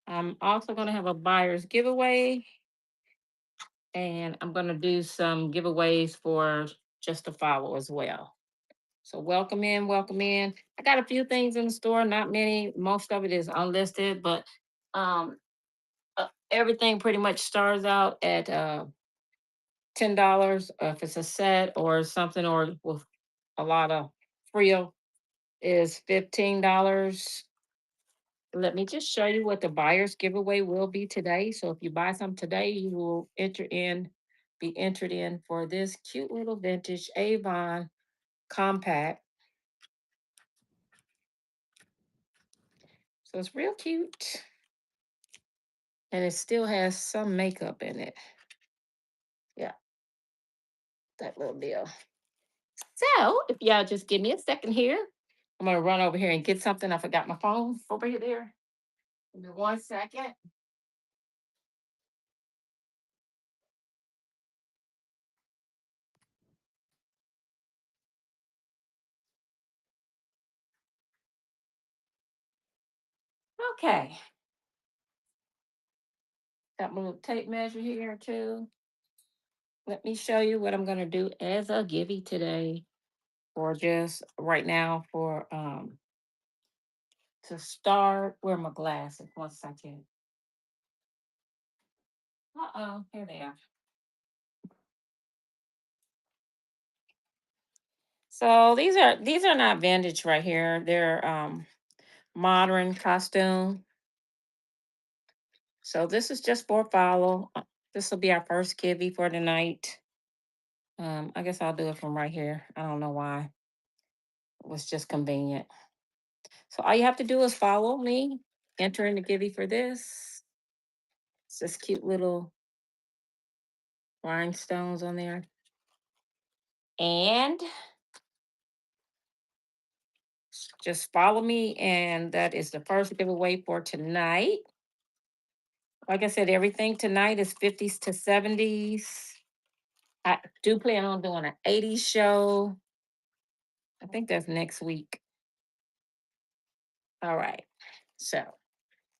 I'm also going to have a buyer's giveaway, and I'm going to do some giveaways for just to follow as well. So welcome in, welcome in. I got a few things in the store, not many. Most of it is unlisted, but um, everything pretty much starts out at $10 if it's a set or something, or with a lot of frill is $15. Let me just show you what the buyer's giveaway will be today. So if you buy some today, you will be entered in for this cute little vintage Avon compact. So it's real cute. And it still has some makeup in it. Yeah, that little deal. So if y'all just give me a second here, I'm gonna run over here and get something. I forgot my phone over here there. Give me 1 second. Okay. Got my little tape measure here too. Let me show you what I'm gonna do as a givey today, or just right now for to start. Where are my glasses? 1 second. Uh-oh, here they are. So these are not vintage right here. They're modern costume. So this is just for follow. This will be our first kivvy for tonight. I guess I'll do it from right here. I don't know why. It was just convenient. So all you have to do is follow me. Enter in the kivvy for this. It's this cute little rhinestones on there. And just follow me. And that is the first giveaway for tonight. Like I said, everything tonight is 50s to 70s. I do plan on doing an 80s show. I think that's next week. All right. So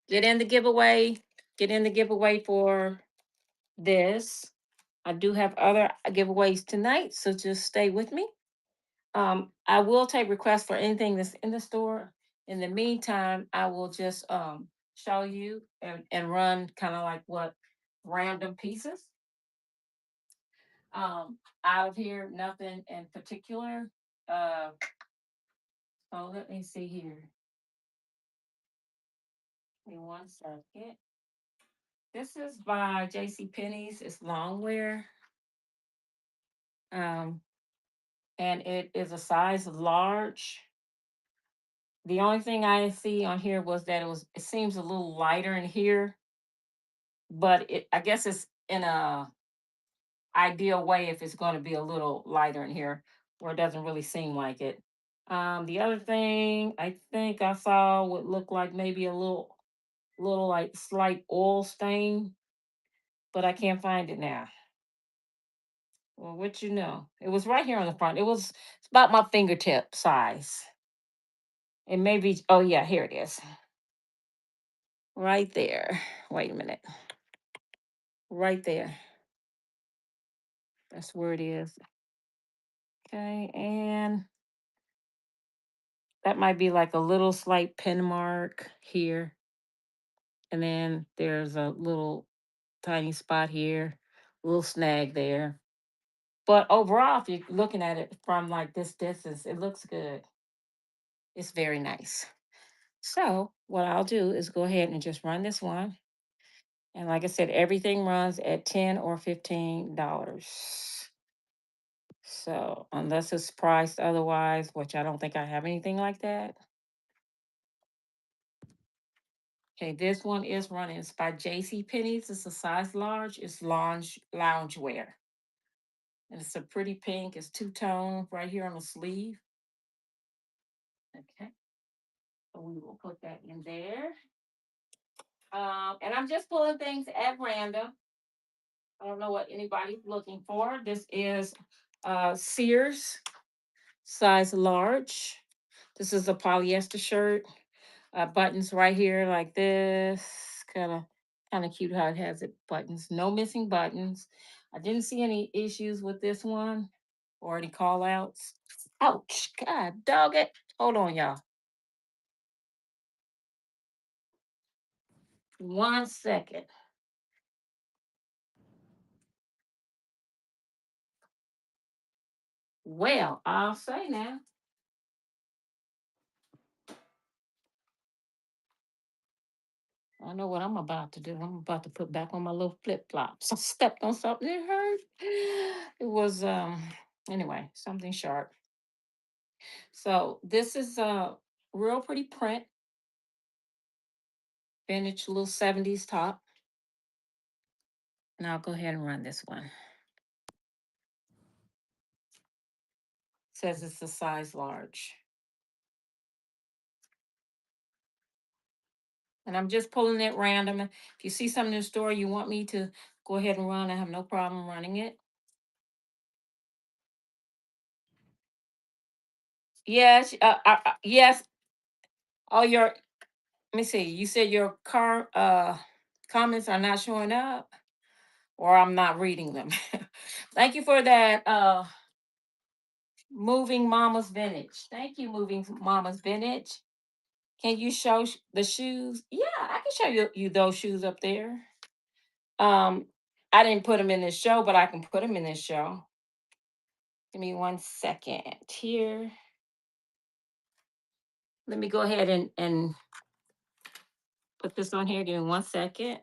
get in the giveaway. Get in the giveaway for this. I do have other giveaways tonight, so just stay with me. I will take requests for anything that's in the store. In the meantime, I will just show you and run kind of like what random pieces. Out of here, nothing in particular. Uh, so let me see here. Give me 1 second. This is by J.C. Penney's. It's longwear. Um, and it is a size large. The only thing I see on here was that it seems a little lighter in here, but I guess it's in a ideal way if it's going to be a little lighter in here, where it doesn't really seem like it. The other thing I think I saw would look like maybe a little like slight oil stain, but I can't find it now. Well, what you know? It was right here on the front. It's about my fingertip size. It may be, oh yeah, here it is. Right there. Wait a minute. Right there. That's where it is. Okay, and that might be like a little slight pin mark here. And then there's a little tiny spot here, little snag there. But overall, if you're looking at it from like this distance, it looks good. It's very nice. So what I'll do is go ahead and just run this one. And like I said, everything runs at 10 or $15. So unless it's priced otherwise, which I don't think I have anything like that. Okay, this one is running. It's by J.C. Penney's. It's a size large. It's lounge wear. And it's a pretty pink. It's two-tone right here on the sleeve. Okay. So we will put that in there. And I'm just pulling things at random. I don't know what anybody's looking for. This is Sears, size large. This is a polyester shirt. Buttons right here like this. kind of cute how it has it buttons. No missing buttons. I didn't see any issues with this one or any call outs. Ouch. God dog it. Hold on, y'all. 1 second. Well, I'll say now. I know what I'm about to do. I'm about to put back on my little flip flops. I stepped on something. It hurt. It was anyway, something sharp. So this is a real pretty print, vintage little 70s top. And I'll go ahead and run this one. Says it's a size large. And I'm just pulling it random. If you see something in the store you want me to go ahead and run, I have no problem running it. Yes, yes. Oh, your let me see. You said your car comments are not showing up, or I'm not reading them. Thank you for that. Moving Mama's Vintage. Thank you, Moving Mama's Vintage. Can you show the shoes? Yeah, I can show you those shoes up there. Um, I didn't put them in this show, but I can put them in this show. Give me 1 second here. Let me go ahead and put this on here. Give me 1 second.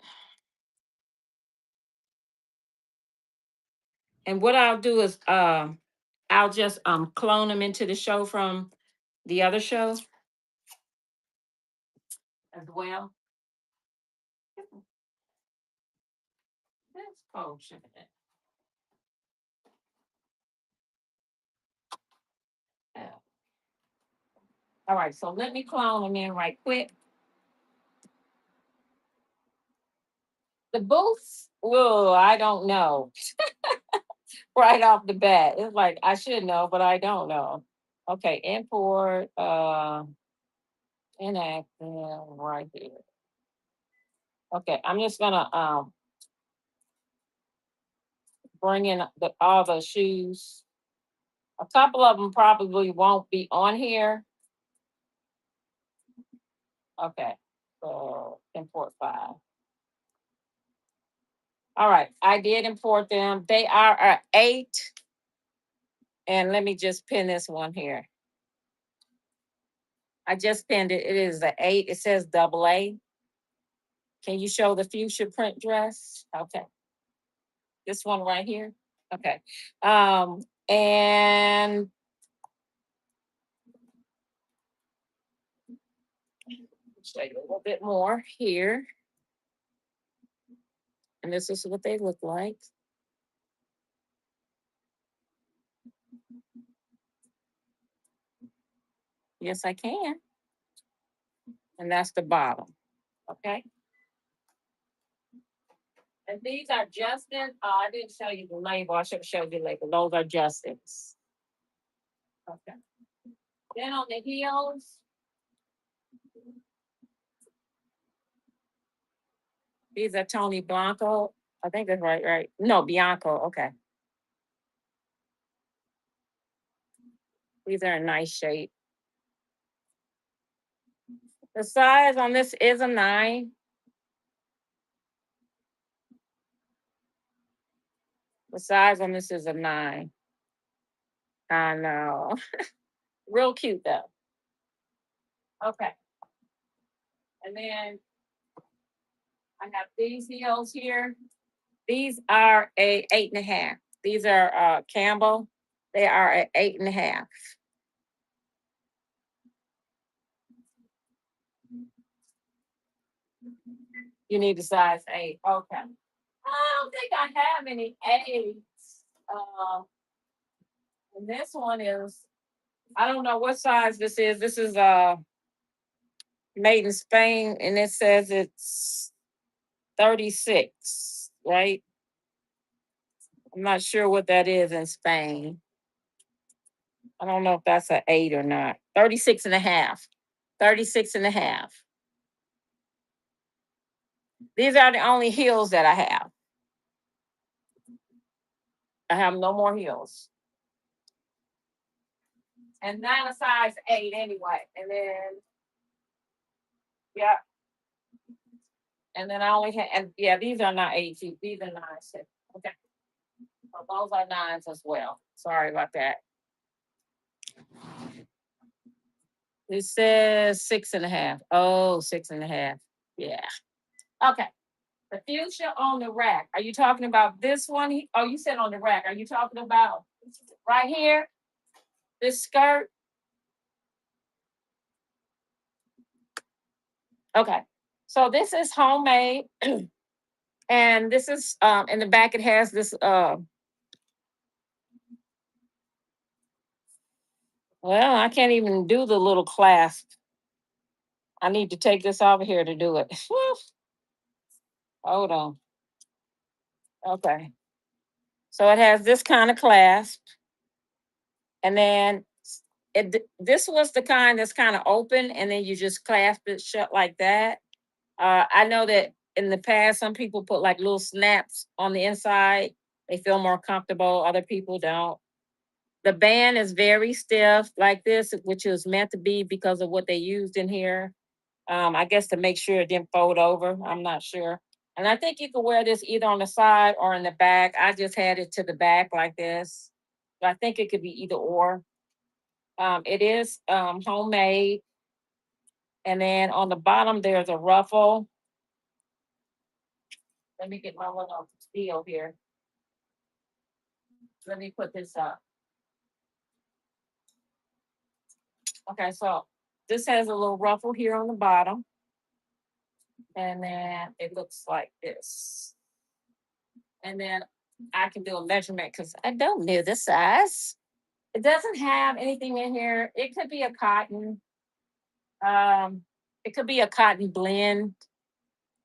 And what I'll do is I'll just clone them into the show from the other show as well. That's potion. All right, so let me clone them in right quick. The boots, oh, I don't know. Right off the bat. It's like I should know, but I don't know. Okay, import, inactive right here. Okay, I'm just gonna bring in all the shoes. A couple of them probably won't be on here. Okay, so import file. All right, I did import them. They are a 8. And let me just pin this one here. I just pinned it. It is a 8. It says double A. Can you show the fuchsia print dress? Okay. This one right here. Okay. And show you a little bit more here. And this is what they look like. Yes, I can. And that's the bottom. Okay. And these are Justin. I didn't show you the label. I should have showed you the label. Those are Justin's. Okay. Then on the heels, these are Tony Blanco. I think that's right, right? No, Bianco. Okay. These are in nice shape. The size on this is a 9. The size on this is a 9. I know. Real cute though. Okay. And then I have these heels here. These are a 8.5. These are Campbell. They are at 8.5. You need a size 8. Okay. I don't think I have any 8s. And this one is, I don't know what size this is. This is made in Spain and it says it's 36, right? I'm not sure what that is in Spain. I don't know if that's an 8 or not. 36 and a half. 36 and a half. These are the only heels that I have. I have no more heels. And not a size 8 anyway. And then, yeah. And then I only have, and yeah, these are not 8. These are 9s. Okay. So those are 9s as well. Sorry about that. It says 6.5. Oh, 6.5. Yeah. Okay. The fuchsia on the rack. Are you talking about this one? Oh, you said on the rack. Are you talking about right here? This skirt? Okay. So this is homemade. And this is in the back it has this well, I can't even do the little clasp. I need to take this off of here to do it. Hold on. Okay. So it has this kind of clasp. And then this was the kind that's kind of open, and then you just clasp it shut like that. I know that in the past, some people put like little snaps on the inside. They feel more comfortable. Other people don't. The band is very stiff, like this, which is meant to be because of what they used in here. I guess to make sure it didn't fold over. I'm not sure. And I think you can wear this either on the side or in the back. I just had it to the back like this. So I think it could be either or. It is homemade. And then on the bottom, there's a ruffle. Let me get my little steel here. Let me put this up. Okay, so this has a little ruffle here on the bottom. And then it looks like this. And then I can do a measurement because I don't know the size. It doesn't have anything in here. It could be a cotton. Um, it could be a cotton blend.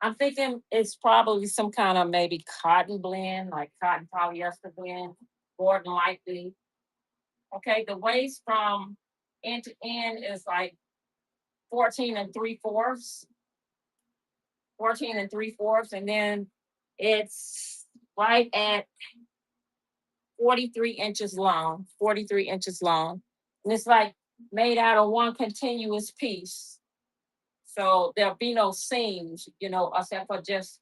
I'm thinking it's probably some kind of maybe cotton blend, like cotton polyester blend, more than likely. Okay, the waist from end to end is like 14 and 3/4. 14 and 3/4. And then it's right at 43 inches long. 43 inches long. And it's like made out of one continuous piece. So there'll be no seams, except for just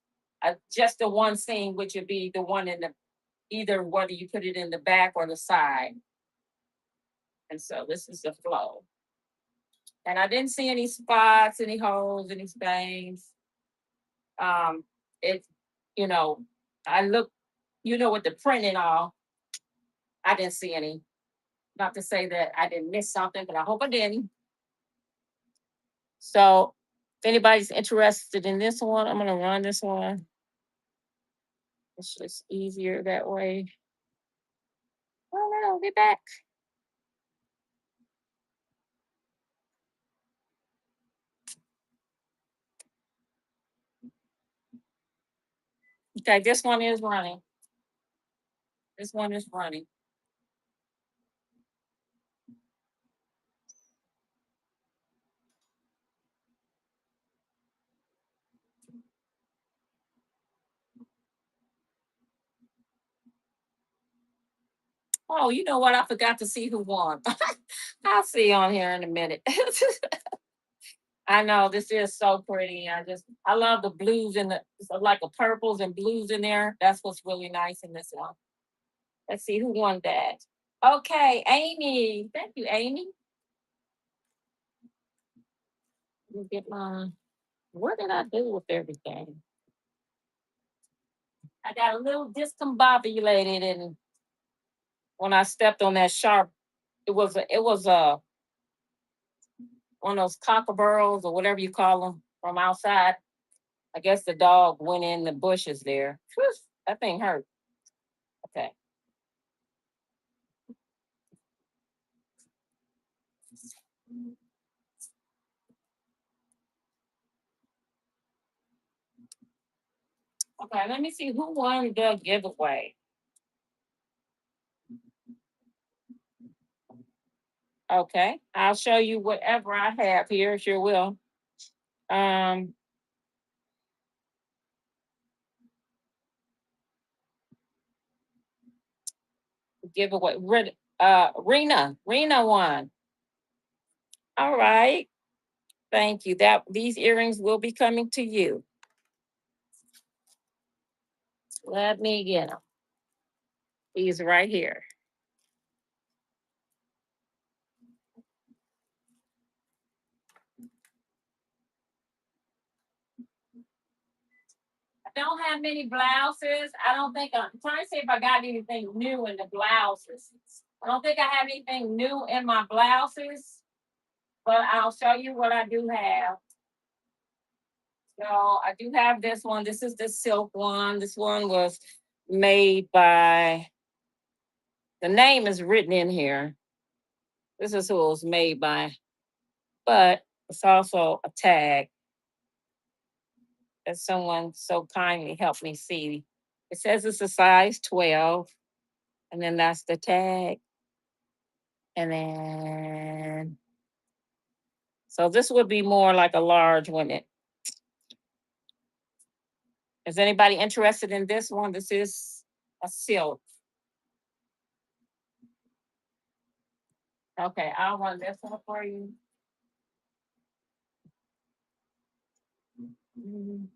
the one seam, which would be the one in the either whether you put it in the back or the side. And so this is the flow. And I didn't see any spots, any holes, any stains. Um, it, you know, I look, with the print and all, I didn't see any. Not to say that I didn't miss something, but I hope I didn't. So if anybody's interested in this one, I'm gonna run this one. It's just easier that way. Oh no, get back. Okay, this one is running. This one is running. Oh, you know what? I forgot to see who won. I'll see on here in a minute. I know this is so pretty. I love the blues and the so like a purples and blues in there. That's what's really nice in this one. Let's see who won that. Okay, Amy. Thank you, Amy. Let me get my what did I do with everything? I got a little discombobulated and when I stepped on that sharp, it was a one of those cockaburros or whatever you call them from outside. I guess the dog went in the bushes there. Whew, that thing hurt. Okay. Okay, let me see who won the giveaway. Okay, I'll show you whatever I have here. Sure will. Um, giveaway. Rena won. All right. Thank you. That these earrings will be coming to you. Let me get them. These right here. I don't have many blouses. I don't think I'm trying to see if I got anything new in the blouses. I don't think I have anything new in my blouses, but I'll show you what I do have. So I do have this one. This is the silk one. This one was made by, the name is written in here. This is who it was made by, but it's also a tag that someone so kindly helped me see. It says it's a size 12, and then that's the tag. And then, so this would be more like a large, wouldn't it? Is anybody interested in this one? This is a silk. Okay, I'll run this one for you. Mhm.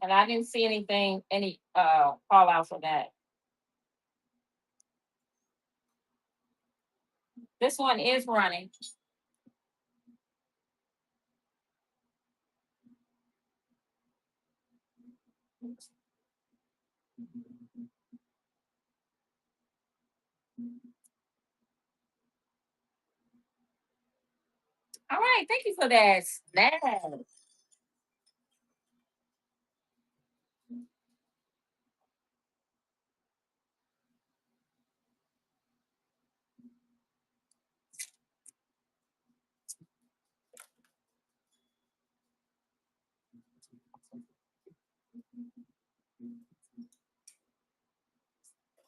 And I didn't see anything, any call out for that. This one is running. All right, thank you for that. Snap.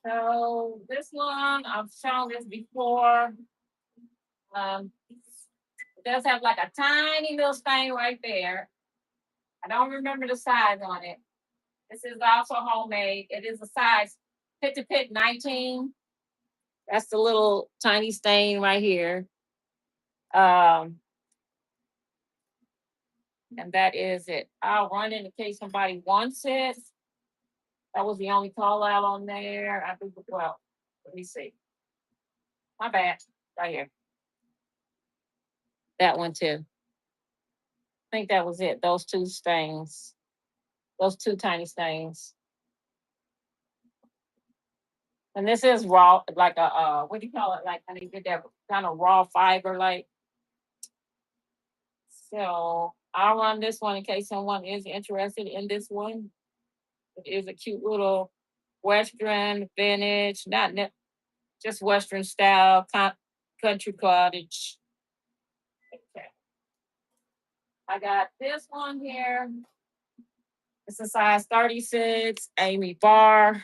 So this one, I've shown this before. It does have like a tiny little stain right there. I don't remember the size on it. This is also homemade. It is a size fit to fit 19. That's the little tiny stain right here. Um, and that is it. I'll run it in case somebody wants it. That was the only call out on there. I think, well, let me see. My bad. Right here. That one too. I think that was it. Those two stains. Those two tiny stains. And this is raw, like a what do you call it? Like when they did that kind of raw fiber, like. So I'll run this one in case someone is interested in this one. It is a cute little Western vintage, not just Western style country cottage. Okay. I got this one here. It's a size 36, Amy Barr,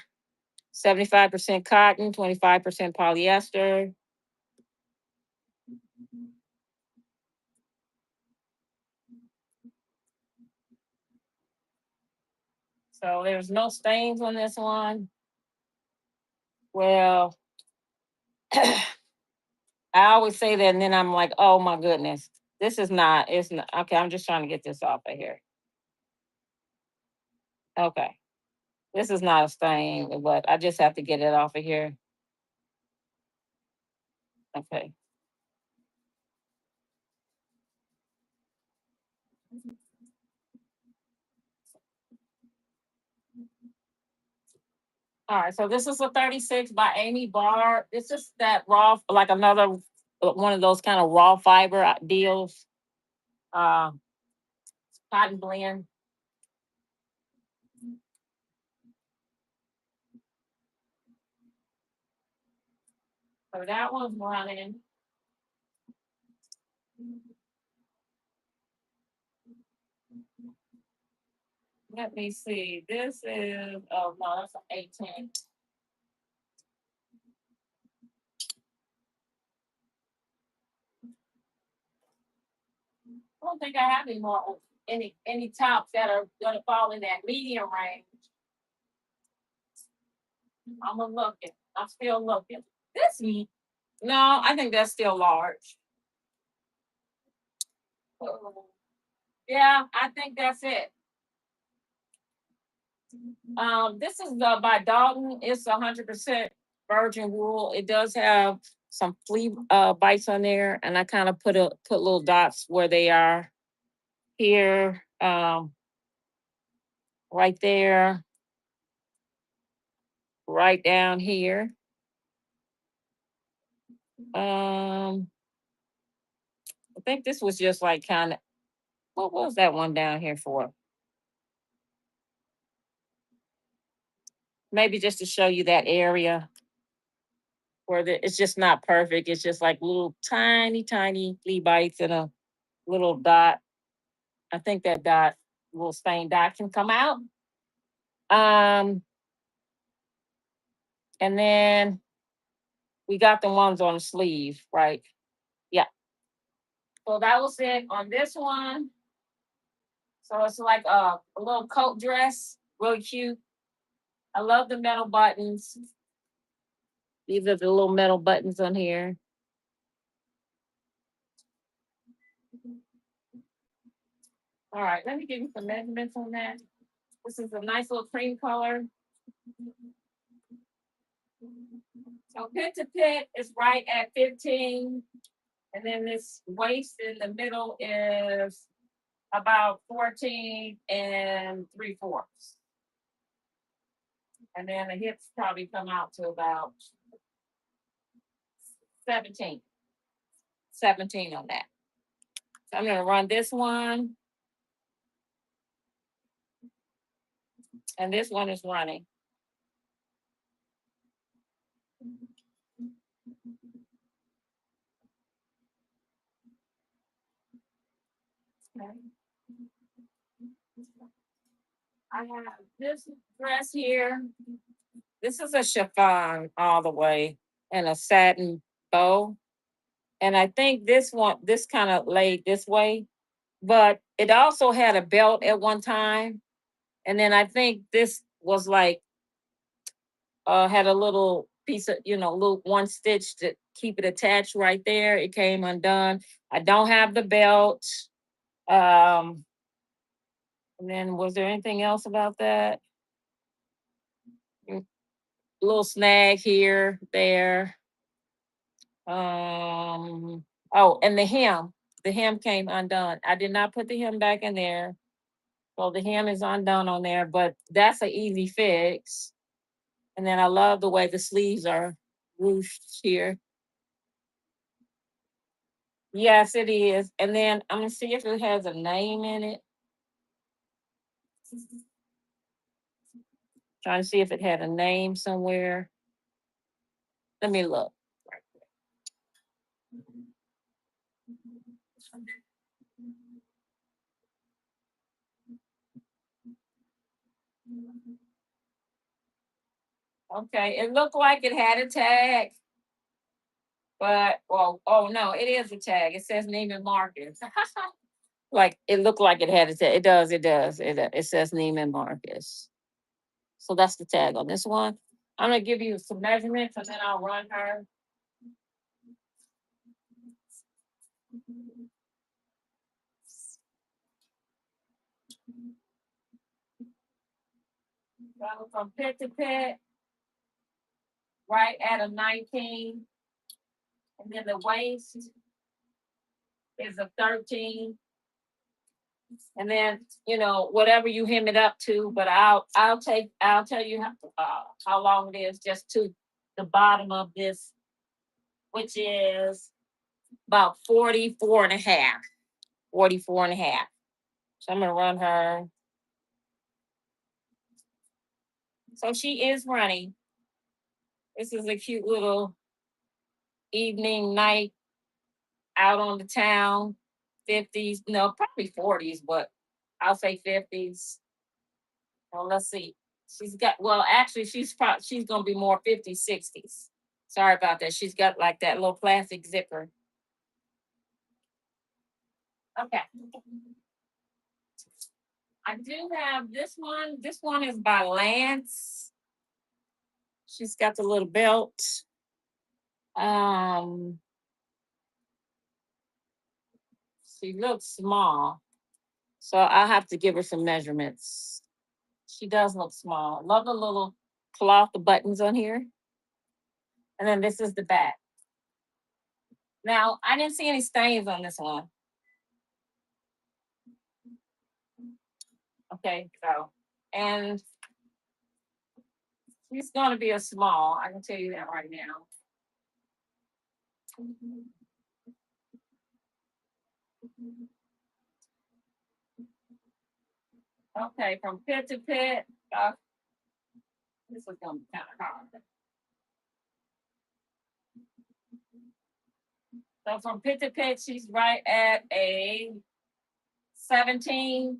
75% cotton, 25% polyester. So there's no stains on this one. Well, I always say that, and then I'm like, oh my goodness, this is not, it's not, okay, I'm just trying to get this off of here. Okay. This is not a stain, but I just have to get it off of here. Okay. All right, so this is a 36 by Amy Barr. This is that raw, like another one of those kind of raw fiber deals. Uh, Cotton blend. So that one's running. Let me see. This is, oh no, that's an 18. I don't think I have any more. any tops that are gonna fall in that medium range. I'm gonna look it. I'm still looking. This me. No, I think that's still large. Yeah, I think that's it. This is by Dalton. It's 100% virgin wool. It does have some flea bites on there, and I kind of put little dots where they are here, right there, right down here. I think this was just like kind of, what was that one down here for? Maybe just to show you that area where it's just not perfect. It's just like little tiny flea bites and a little dot. I think that dot, little stain dot can come out. Um, and then we got the ones on the sleeve, right? Yeah. So that was it on this one. So it's like a little coat dress, really cute. I love the metal buttons. These are the little metal buttons on here. All right, let me give you some measurements on that. This is a nice little cream color. So pit to pit is right at 15. And then this waist in the middle is about 14 and 3/4. And then the hips probably come out to about 17. 17 on that. So I'm gonna run this one. And this one is running. Okay. I have this dress here. This is a chiffon all the way and a satin bow. And I think this kind of laid this way, but it also had a belt at one time. And then I think this was like, had a little piece of, little one stitch to keep it attached right there. It came undone. I don't have the belt. Um, and then was there anything else about that? Little snag here, there. Oh, and the hem. The hem came undone. I did not put the hem back in there. So the hem is undone on there, but that's an easy fix. And then I love the way the sleeves are ruched here. Yes, it is. And then I'm gonna see if it has a name in it. Trying to see if it had a name somewhere. Let me look. Okay, it looked like it had a tag, but well, oh no, it is a tag. It says Neiman Marcus. Like it looked like it had a tag. It does. It does. It says Neiman Marcus. So that's the tag on this one. I'm gonna give you some measurements and then I'll run her. So from pit to pit, right at a 19. And then the waist is a 13. And then, whatever you hem it up to, but I'll tell you how long it is just to the bottom of this, which is about 44 and a half. 44 and a half. So I'm gonna run her. So she is running. This is a cute little evening night out on the town. 50s, no, probably 40s, but I'll say 50s. Well, let's see. Actually, she's gonna be more 50s, 60s. Sorry about that. She's got like that little plastic zipper. Okay. I do have this one. This one is by Lance. She's got the little belt. Um, she looks small, so I'll have to give her some measurements. She does look small. Love the little cloth buttons on here. And then this is the back. Now, I didn't see any stains on this one. Okay, so, and she's going to be a small. I can tell you that right now. Okay, from pit to pit. This is going to be kind of hard. So from pit to pit, she's right at a 17.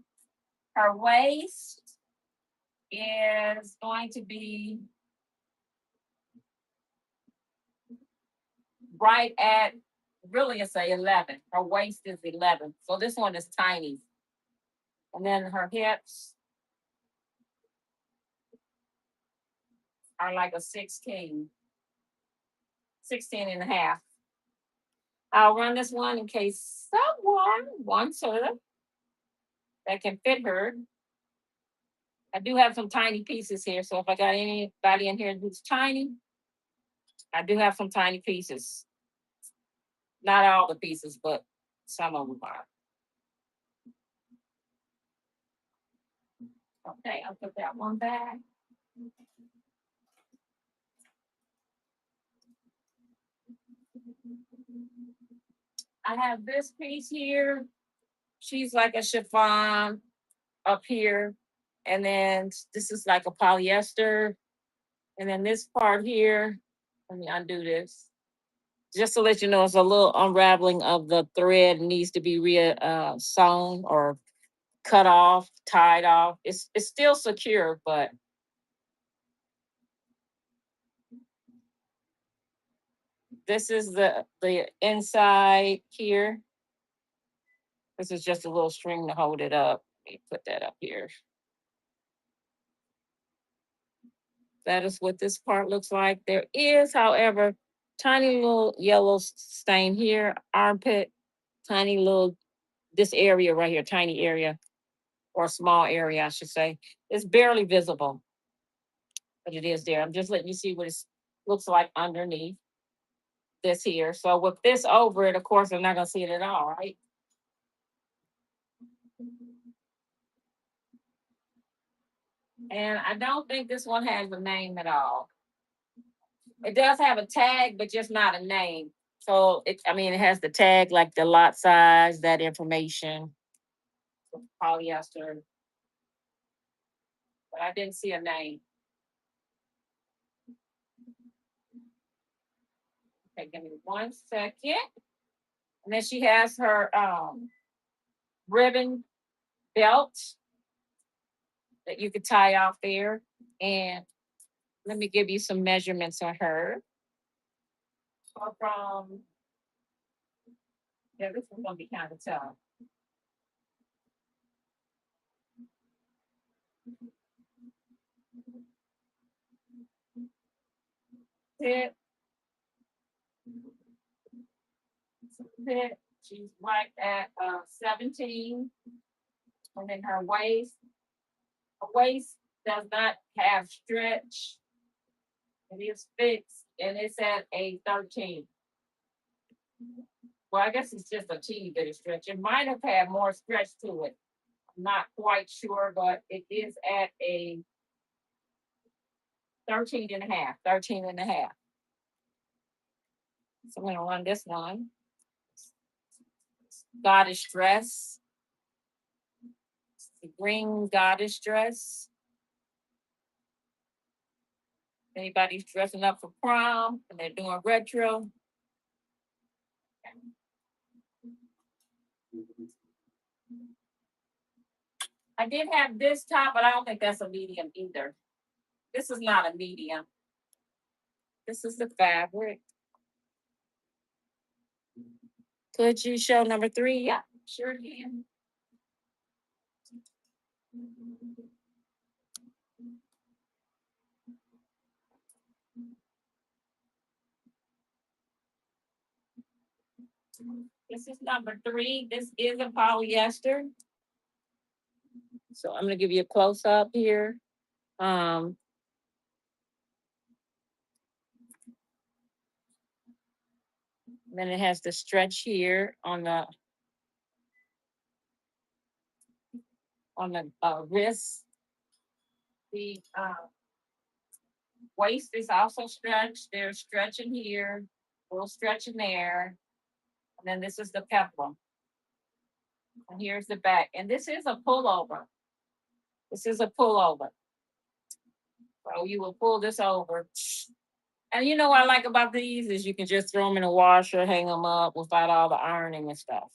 Her waist is going to be right at, really it's a 11. Her waist is 11. So this one is tiny. And then her hips are like a 16, 16 and a half. I'll run this one in case someone wants her that can fit her. I do have some tiny pieces here. So if I got anybody in here who's tiny, I do have some tiny pieces. Not all the pieces, but some of them are. Okay, I'll put that one back. I have this piece here. She's like a chiffon up here. And then this is like a polyester. And then this part here, let me undo this. Just to let you know, it's a little unraveling of the thread needs to be sewn or cut off, tied off. It's still secure, but this is the inside here. This is just a little string to hold it up. Let me put that up here. That is what this part looks like. There is, however, tiny little yellow stain here, armpit, tiny little, this area right here, tiny area, or small area, I should say. It's barely visible, but it is there. I'm just letting you see what it looks like underneath this here. So with this over it, of course, I'm not going to see it at all, right? And I don't think this one has a name at all. It does have a tag, but just not a name. So I mean, it has the tag like the lot size, that information, polyester, but I didn't see a name. Okay, give me 1 second. And then she has her ribbon belt that you could tie off there. And let me give you some measurements on her. So from, yeah, this one's gonna be kind of tough. Hip, hip. She's right at 17. And then her waist does not have stretch. It is fixed and it's at a 13. Well, I guess it's just a teeny bit of stretch. It might have had more stretch to it. I'm not quite sure, but it is at a 13 and a half, 13 and a half. So I'm going to run this one. Goddess dress. The green goddess dress. Anybody's dressing up for prom and they're doing retro. I did have this top, but I don't think that's a medium either. This is not a medium. This is the fabric. Could you show number 3? Yeah, sure can. This is number 3. This is a polyester. So I'm gonna give you a close up here. Um, then it has the stretch here on the wrist. The waist is also stretched. There's stretching here, a little stretching there, and then this is the peplum. And here's the back. And this is a pullover. This is a pullover. So you will pull this over. And you know what I like about these is you can just throw them in a washer, hang them up without all the ironing and stuff.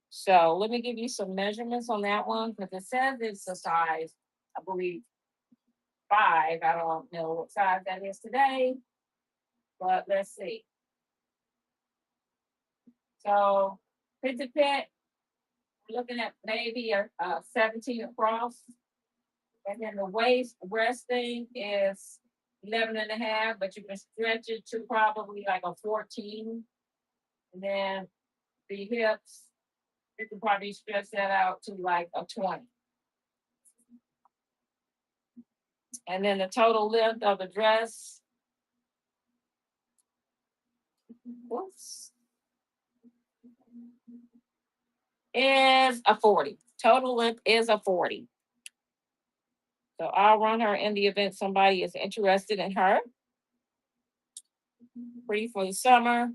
So let me give you some measurements on that one because it says it's a size, I believe, 5. I don't know what size that is today, but let's see. So pit, we're looking at maybe a 17 across. And then the waist resting is 11 and a half, but you can stretch it to probably like a 14. And then the hips, you can probably stretch that out to like a 20. And then the total length of the dress, whoops, is a 40. Total length is a 40. So I'll run her in the event somebody is interested in her. Pretty for the summer,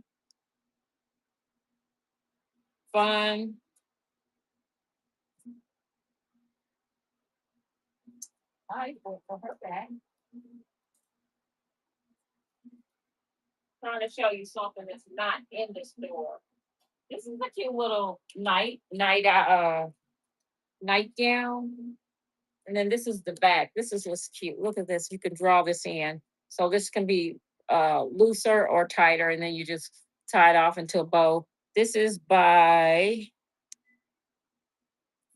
fun. I for her back. Trying to show you something that's not in the store. This is a cute little nightgown. And then this is the back. This is what's cute. Look at this. You can draw this in. So this can be looser or tighter, and then you just tie it off into a bow. This is by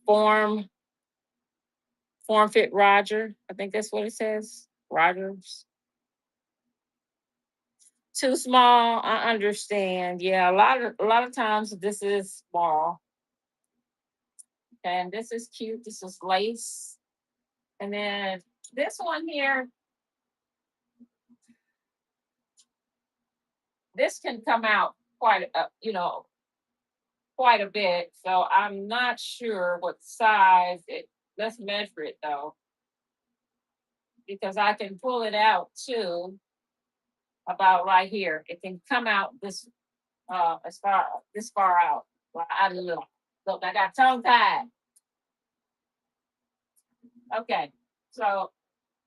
Form Form Fit Roger. I think that's what it says. Rogers. Too small. I understand. Yeah, a lot of times this is small. And this is cute. This is lace. And then this one here, this can come out quite a bit. So I'm not sure what size it. Let's measure it though, because I can pull it out too about right here. It can come out this far out. Well, I don't know. Look, I got tongue tied. Okay. So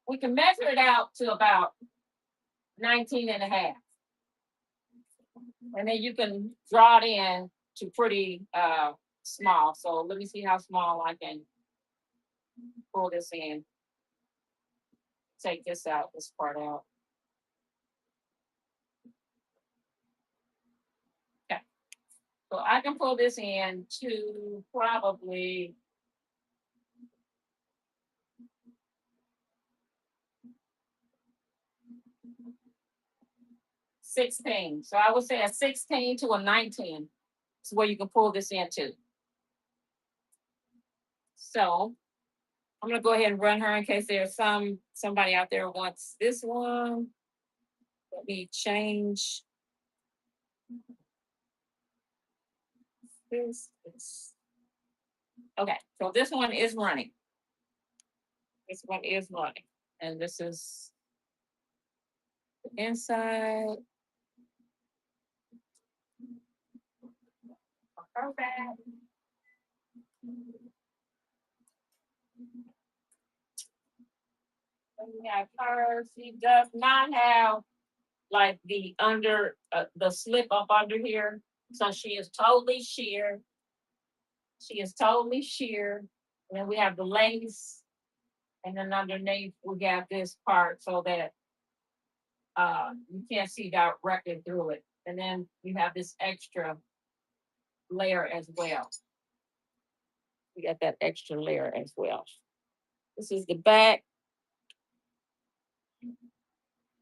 we can measure it out to about 19 and a half. And then you can draw it in to pretty small. So let me see how small I can pull this in. Take this out, this part out. Okay. So I can pull this in to probably 16. So I would say a 16 to a 19 is where you can pull this into. So I'm gonna go ahead and run her in case there's somebody out there who wants this one. Let me change this. Okay, so this one is running. This one is running. And this is the inside. Her back. And we have her. She does not have like the slip up under here. So she is totally sheer. She is totally sheer. And then we have the lace. And then underneath we have this part so that you can't see directly through it. And then you have this extra layer as well. We got that extra layer as well. This is the back.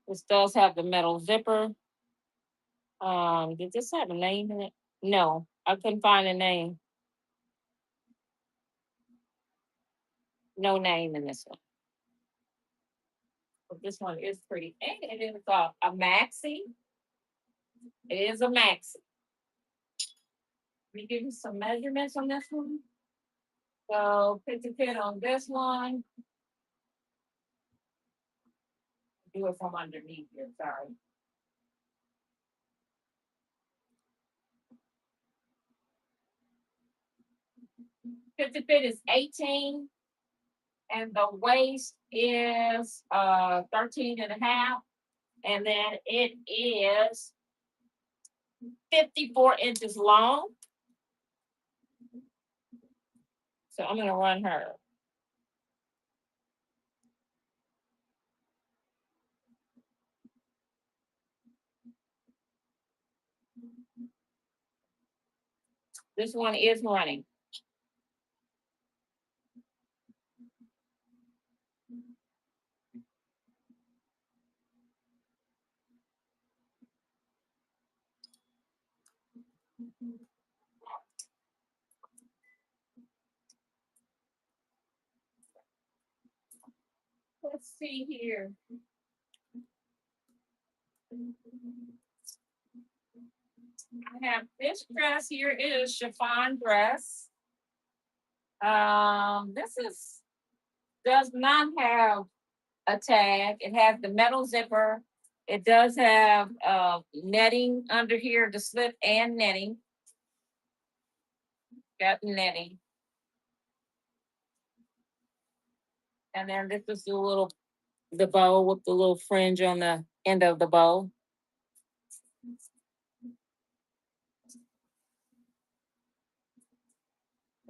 This does have the metal zipper. Did this have a name in it? No, I couldn't find a name. No name in this one. But this one is pretty. And it is a maxi. It is a maxi. Let me give you some measurements on this one. So 50 on this one. Do it from underneath here. Sorry. 50 is 18, and the waist is 13 and a half, and then it is 54 inches long. So I'm gonna run her. This one is running. Let's see here. I have this dress here. It is chiffon dress. This is does not have a tag. It has the metal zipper. It does have netting under here, the slip and netting. Got netting. And then this is the bow with the little fringe on the end of the bow.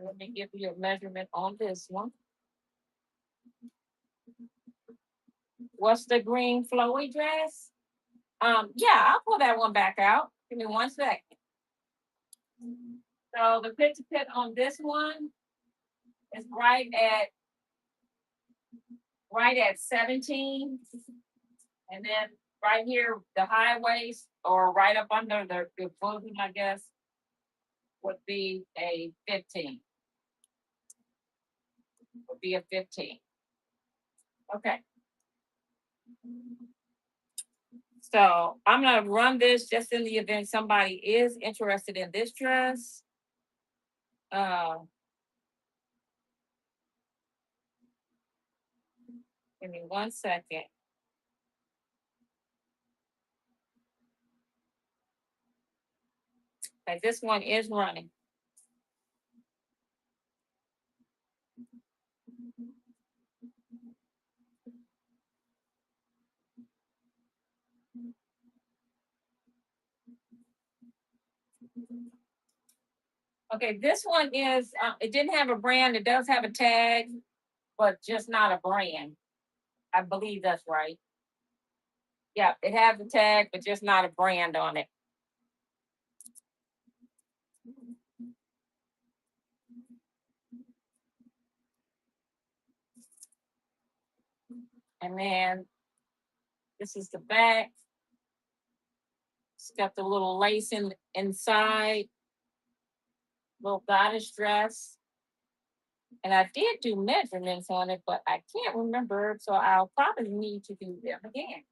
Let me give you a measurement on this one. What's the green flowy dress? Yeah, I'll pull that one back out. Give me 1 second. So the pit on this one is right at 17. And then right here, the high waist or right up under the bosom, I guess, would be a 15. Would be a 15. Okay. So I'm gonna run this just in the event somebody is interested in this dress. Uh, Give me 1 second. Okay, this one is running. Okay, this one is, it didn't have a brand. It does have a tag, but just not a brand. I believe that's right. Yeah, it has a tag, but just not a brand on it. And then this is the back. It's got the little lace inside, little goddess dress. And I did do measurements on it, but I can't remember, so I'll probably need to do them again.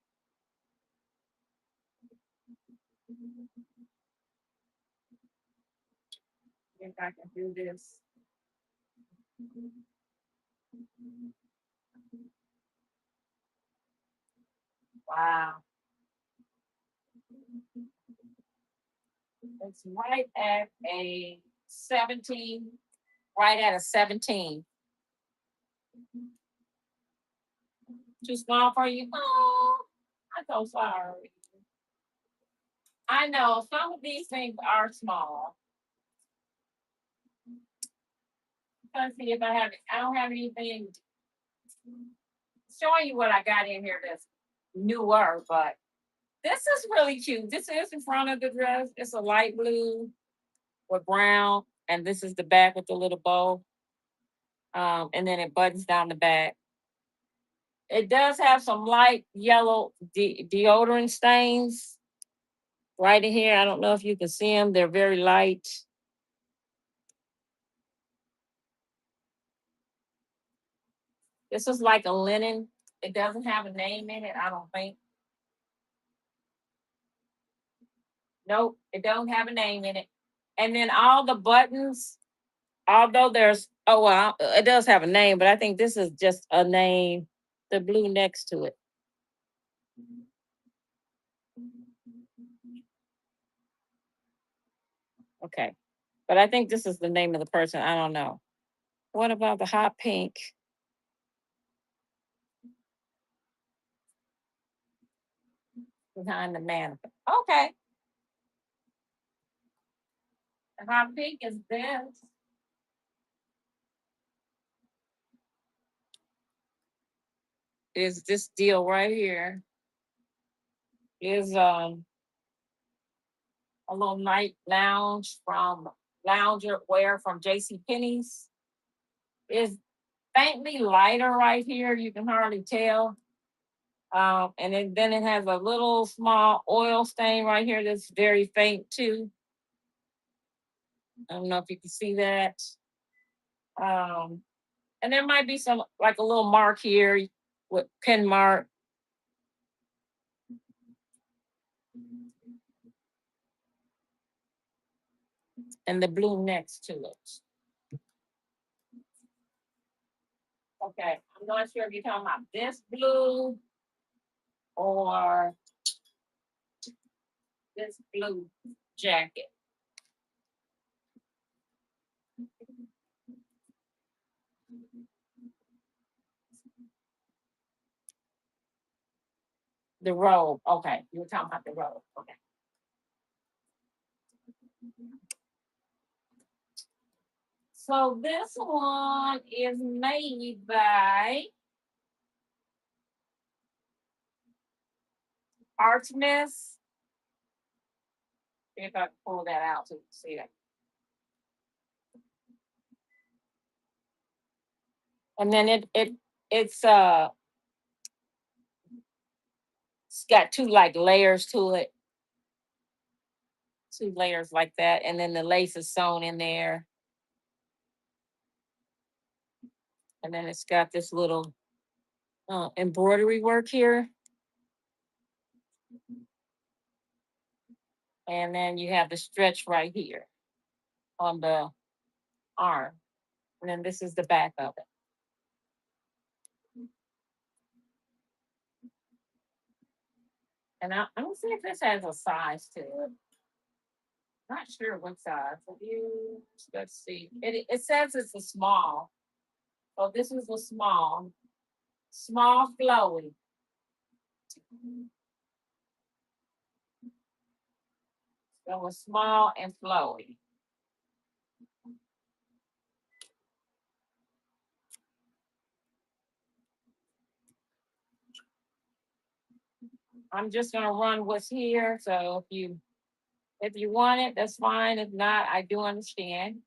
If I can do this. Wow. It's right at a 17, right at a 17. Too small for you? Oh, I'm so sorry. I know some of these things are small. Let's see if I don't have anything showing you what I got in here that's newer, but this is really cute. This is in front of the dress. It's a light blue with brown, and this is the back with the little bow. And then it buttons down the back. It does have some light yellow deodorant stains. right in here. I don't know if you can see them. They're very light. This is like a linen. It doesn't have a name in it, I don't think. Nope, it don't have a name in it. And then all the buttons, although there's it does have a name, but I think this is just a name, the blue next to it. Okay. But I think this is the name of the person. I don't know. What about the hot pink behind the mannequin? Okay. The hot pink is this. Is this deal right here. Is a little night lounge from lounger wear from JC Penney's. Is faintly lighter right here. You can hardly tell. And then it has a little small oil stain right here that's very faint too. I don't know if you can see that. Um, and there might be some like a little mark here with pen mark and the blue next to it. Okay, I'm not sure if you're talking about this blue or this blue jacket. The robe. Okay, you were talking about the robe. Okay. So this one is made by Artemis. See if I can pull that out so you can see that. And then it's got two like layers to it, two layers like that, and then the lace is sewn in there, and then it's got this little embroidery work here, and then you have the stretch right here on the arm, and then this is the back of it. And I'm gonna see if this has a size to it. Not sure what size. Let's see. It says it's a small. So this is a small flowy. So a small and flowy. I'm just gonna run what's here. So if you want it, that's fine. If not, I do understand.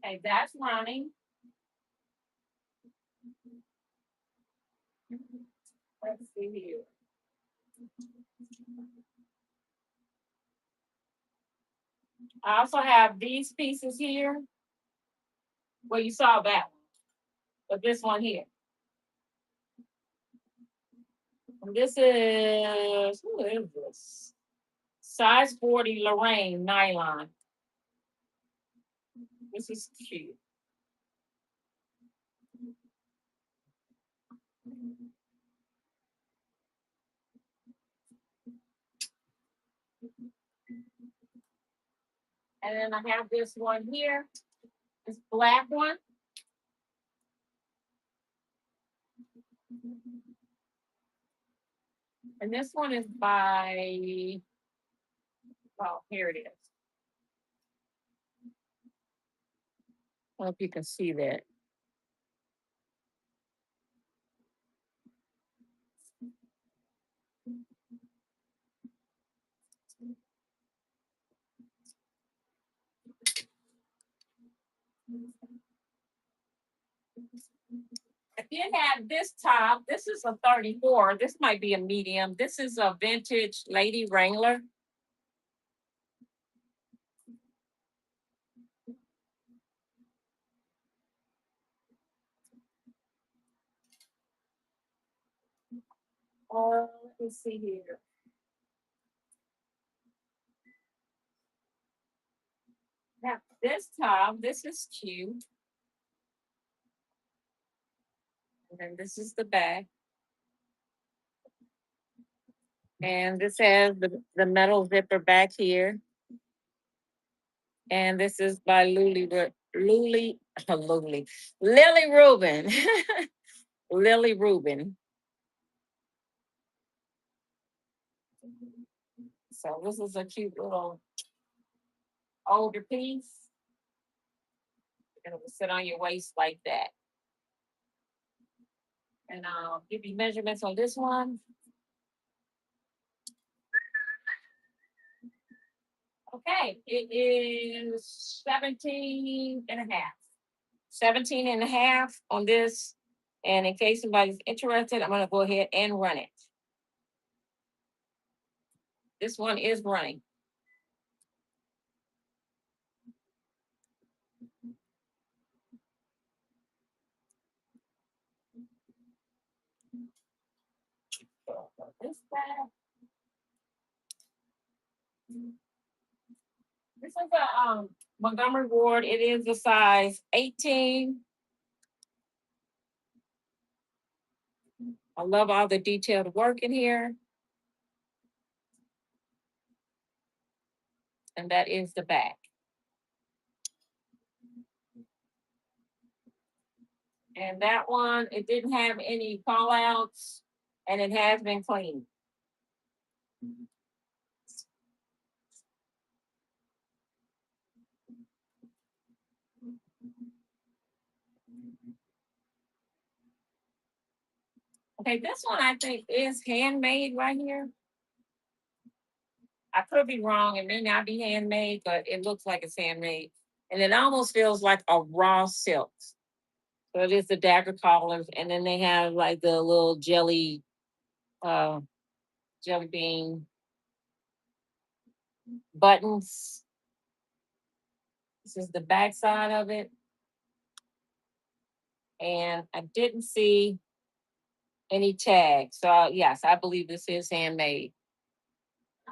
Okay, that's running. Let's see here. I also have these pieces here. Well, you saw that one, but this one here. And this is who is this? Size 40 Lorraine nylon. This is cute. And then I have this one here, this black one. And this one is by, oh, here it is. I don't know if you can see that. did have this top. This is a 34. This might be a medium. This is a vintage Lady Wrangler. Let me see here. Now, this top, this is cute. And then this is the back. And this has the metal zipper back here. And this is by Lily Rubin. Lily Rubin. So this is a cute little older piece. And it will sit on your waist like that. And I'll give you measurements on this one. Okay, it is 17 and a half. 17 and a half on this. And in case somebody's interested, I'm going to go ahead and run it. This one is running. This back. This is a Montgomery Ward. It is a size 18. I love all the detailed work in here. And that is the back. And that one, it didn't have any call outs and it has been cleaned. Okay, this one I think is handmade right here. I could be wrong. It may not be handmade, but it looks like it's handmade. And it almost feels like a raw silk. So it is the dagger collars, and then they have like the little uh, jelly bean buttons. This is the back side of it. And I didn't see any tags. So yes, I believe this is handmade.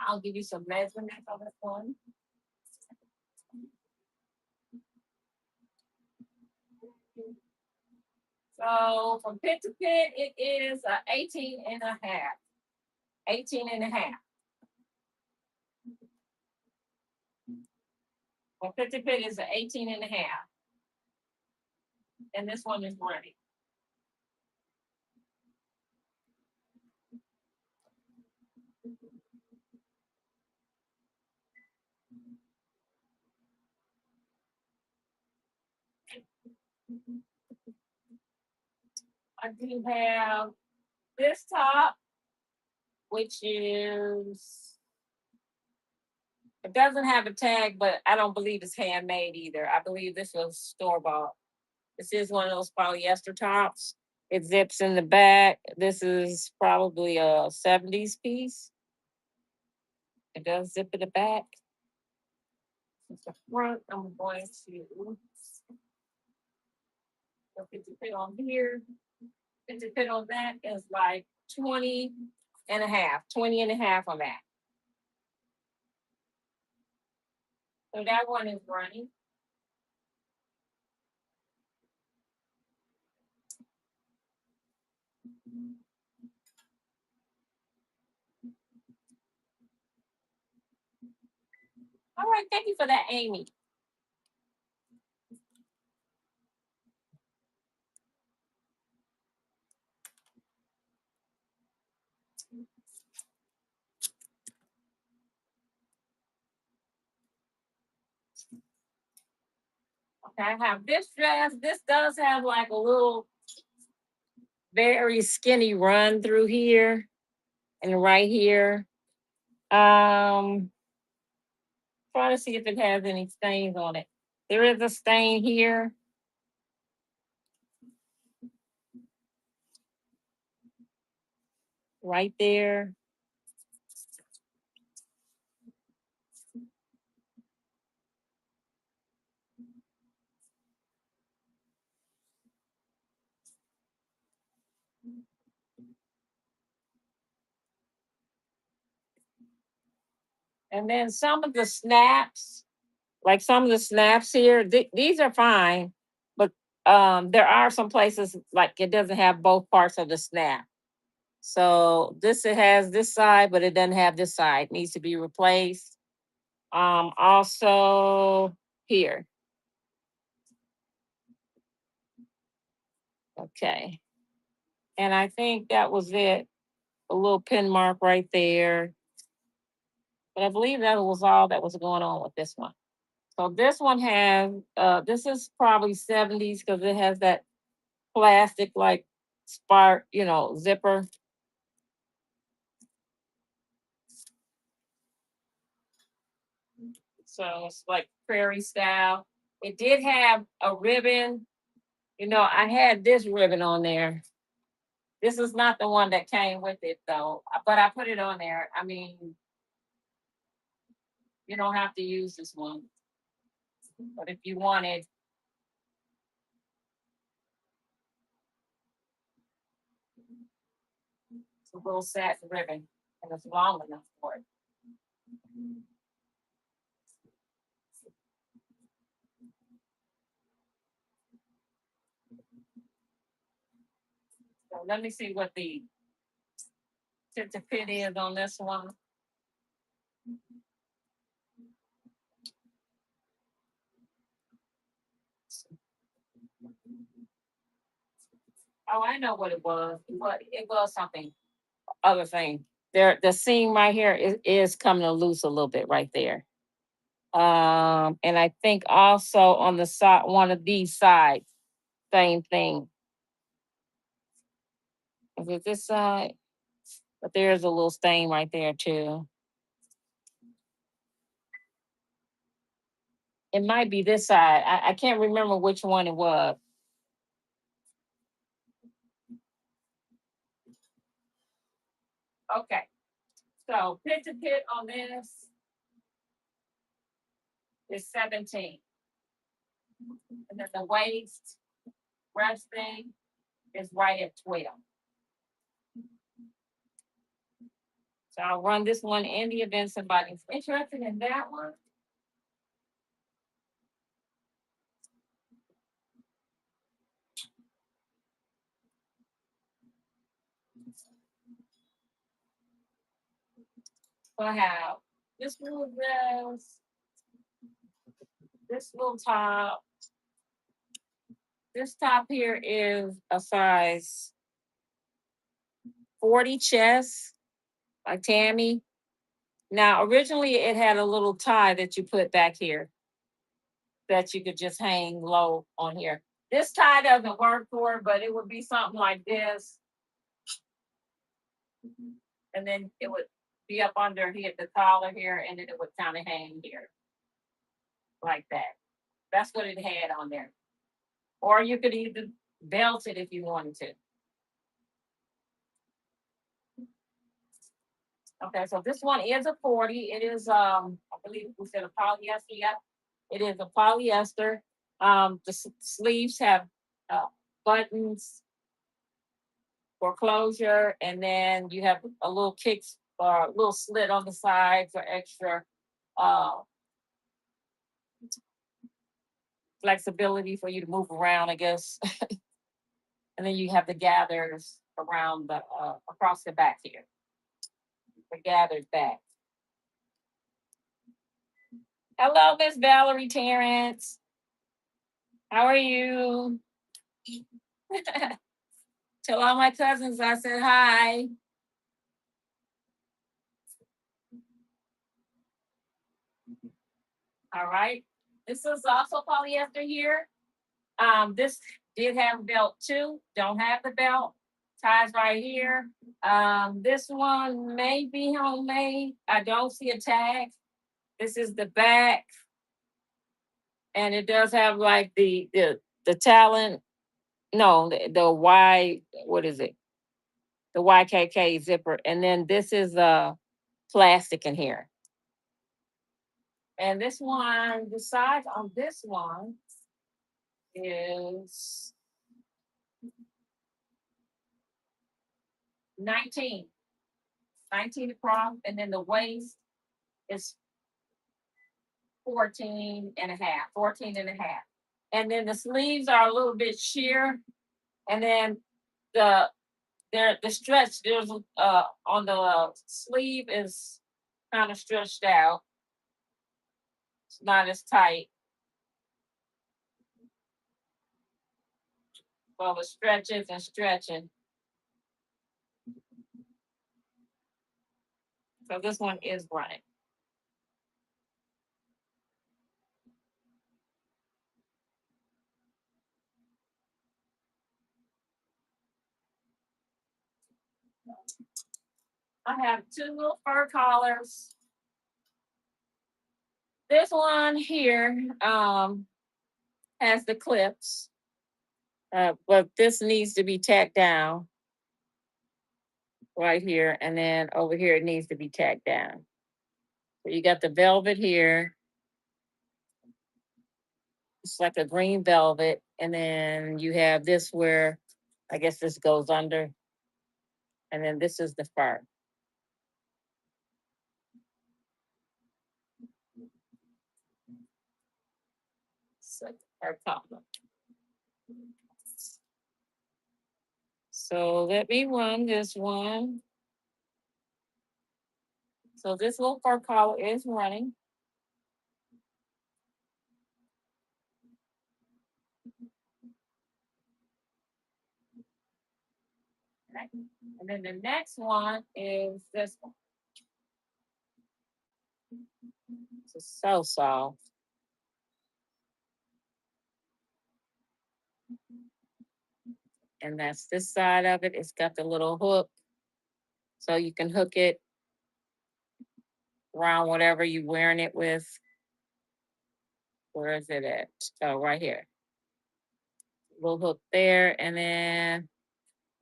I'll give you some measurements on this one. So from pit to pit, it is 18 and a half. 18 and a half. From pit to pit is 18 and a half. And this one is ready. I do have this top, which is, it doesn't have a tag, but I don't believe it's handmade either. I believe this was store bought. This is one of those polyester tops. It zips in the back. This is probably a 70s piece. It does zip in the back. It's the front. I'm going to fit on here. Fit on that is like 20 and a half, 20 and a half on that. So that one is running. All right, thank you for that, Amy. Okay, I have this dress. This does have like a little very skinny run through here and right here. Trying to see if it has any stains on it. There is a stain here. right there. And then some of the snaps, like some of the snaps here, these are fine, but there are some places like it doesn't have both parts of the snap. So this it has this side, but it doesn't have this side. Needs to be replaced. Also here. Okay. And I think that was it. A little pin mark right there. But I believe that was all that was going on with this one. So this one has this is probably 70s because it has that plastic like spark, zipper. So it's like prairie style. It did have a ribbon. I had this ribbon on there. This is not the one that came with it though, but I put it on there. I mean, you don't have to use this one, but if you wanted, it's a little satin ribbon and it's long enough for it. So let me see what the tip to fit is on this one. Oh, I know what it was. It was something other thing. There, the seam right here is coming loose a little bit right there. And I think also on the side, one of these sides, same thing. Is it this side? But there's a little stain right there too. It might be this side. I can't remember which one it was. Okay. So pit to pit on this is 17. And then the waist resting is right at 12. So I'll run this one in the event somebody's interested in that one. So I have this little dress, this little top. This top here is a size 40 chest, like Tammy. Now, originally it had a little tie that you put back here that you could just hang low on here. This tie doesn't work for it, but it would be something like this. And then it would be up under here, the collar here, and then it would kind of hang here like that. That's what it had on there. Or you could either belt it if you wanted to. Okay, so this one is a 40. It is I believe we said a polyester. Yeah, it is a polyester. The sleeves have uh, buttons for closure, and then you have a little kicks or a little slit on the side for extra uh flexibility for you to move around, I guess. And then you have the gathers around the across the back here. The gathered back. Hello, Miss Valerie Terrence. How are you? Tell all my cousins I said hi. All right. This is also polyester here. This did have a belt too. Don't have the belt. Ties right here. This one may be homemade. I don't see a tag. This is the back, and it does have like the talent. No, the wide. What is it? the YKK zipper. And then this is plastic in here. And this one, the size on this one is 19, 19 across. And then the waist is 14 and a half, 14 and a half. And then the sleeves are a little bit sheer. And then the the stretch there's on the sleeve is kind of stretched out. It's not as tight. Well, it stretches and stretching. So this one is running. I have two little fur collars. This one here has the clips, but this needs to be tacked down right here, and then over here it needs to be tacked down. So you got the velvet here. It's like a green velvet, and then you have this where I guess this goes under, and then this is the fur. So, fur collar. So let me run this one. So this little fur collar is running. Okay. And then the next one is this one. It's so soft. And that's this side of it. It's got the little hook. So you can hook it around whatever you're wearing it with. Where is it at? Oh, right here. Little hook there. And then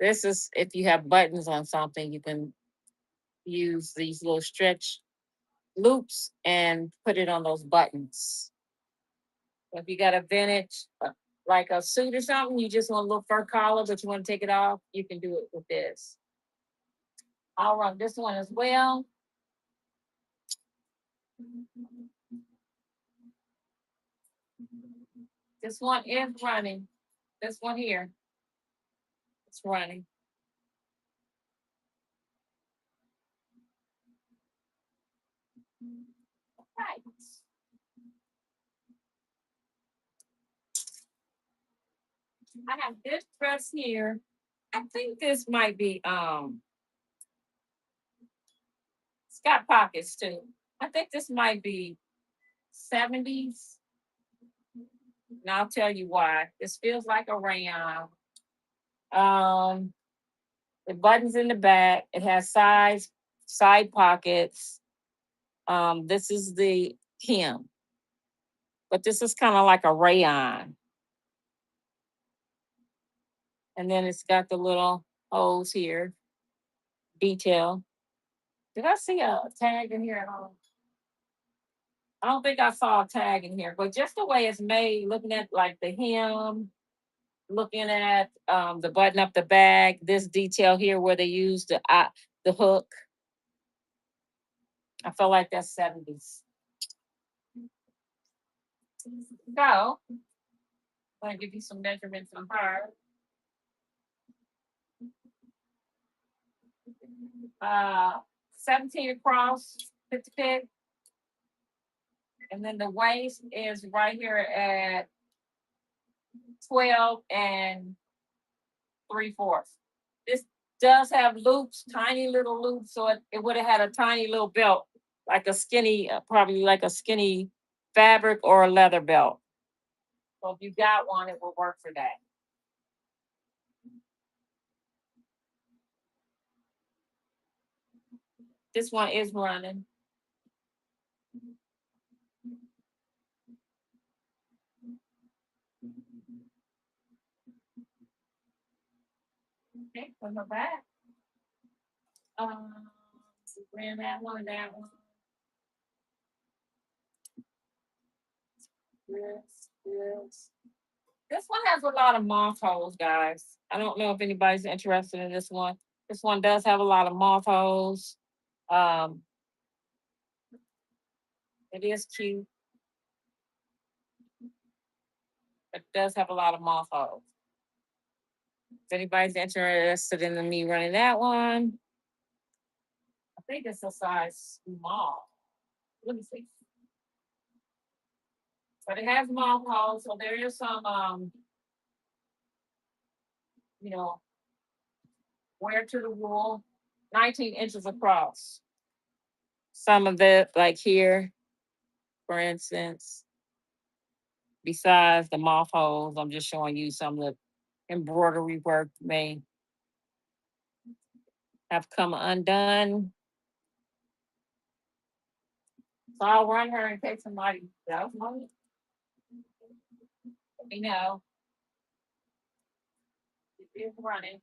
this is if you have buttons on something, you can use these little stretch loops and put it on those buttons. So if you got a vintage, like a suit or something, you just want a little fur collar, but you want to take it off, you can do it with this. I'll run this one as well. This one is running. This one here, it's running. Right. I have this dress here. I think this might be it's got pockets too. I think this might be 70s. And I'll tell you why. This feels like a rayon. Um, the buttons in the back. It has side pockets. This is the hem, but this is kind of like a rayon. And then it's got the little holes here, detail. Did I see a tag in here at all? I don't think I saw a tag in here, but just the way it's made, looking at like the hem, looking at the button up the bag, this detail here where they use the hook. I feel like that's 70s. So I'm gonna give you some measurements on her. 17 across, 50 and then the waist is right here at 12 and 3/4. This does have loops, tiny little loops, so it would have had a tiny little belt, like a skinny, probably like a skinny fabric or a leather belt. So if you got one, it will work for that. This one is running. Okay, from the back. Um, ran that one, that one. This. This one has a lot of moth holes, guys. I don't know if anybody's interested in this one. This one does have a lot of moth holes. Um, it is cute, but it does have a lot of moth holes. If anybody's interested in me running that one, I think it's a size small. Let me see. But it has moth holes, so there is some you know, wear to the wool, 19 inches across. Some of the like here, for instance, besides the moth holes, I'm just showing you some of the embroidery work may have come undone. So I'll run her in case somebody does want it. Let me know. It is running.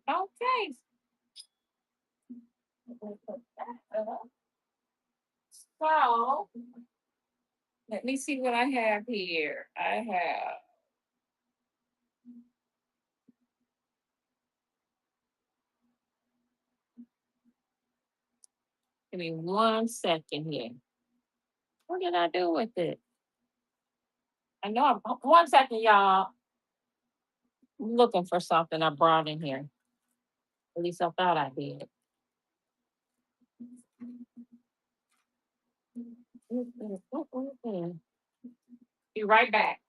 Okay. So let me see what I have here. I have, give me 1 second here. What did I do with it? I know I'm 1 second, y'all. I'm looking for something I brought in here. At least I thought I did. Be right back.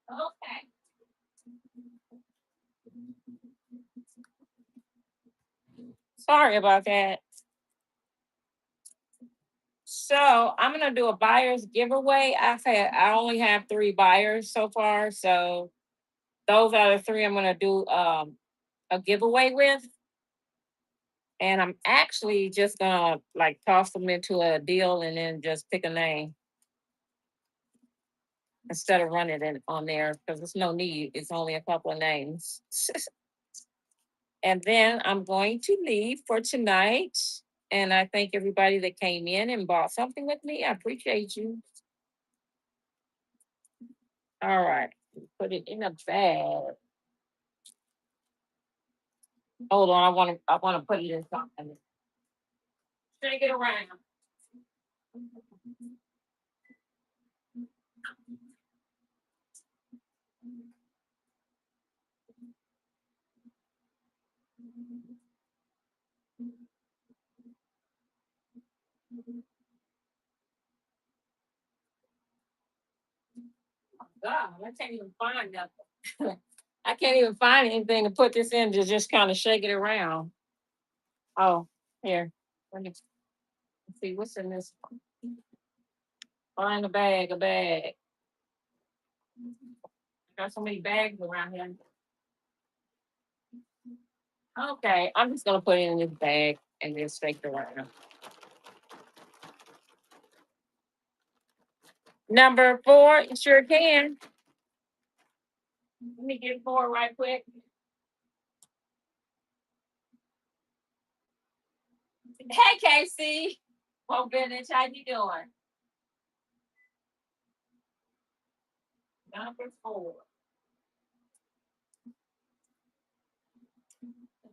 Okay. Sorry about that. So I'm gonna do a buyer's giveaway. I only have 3 buyers so far, so those are the three I'm gonna do a giveaway with. And I'm actually just gonna like toss them into a deal and then just pick a name instead of running it on there because there's no need. It's only a couple of names. And then I'm going to leave for tonight. And I thank everybody that came in and bought something with me. I appreciate you. All right. Put it in a bag. Hold on. I wanna put it in something. Shake it around. God, I can't even find nothing. I can't even find anything to put this in to just kind of shake it around. Oh, here. Let me see what's in this. Find a bag, a bag. Got so many bags around here. Okay, I'm just gonna put it in this bag and then shake it around. Number four, you sure can. Let me get four right quick. Hey, Casey. Well, Vintage, how you doing? Number four.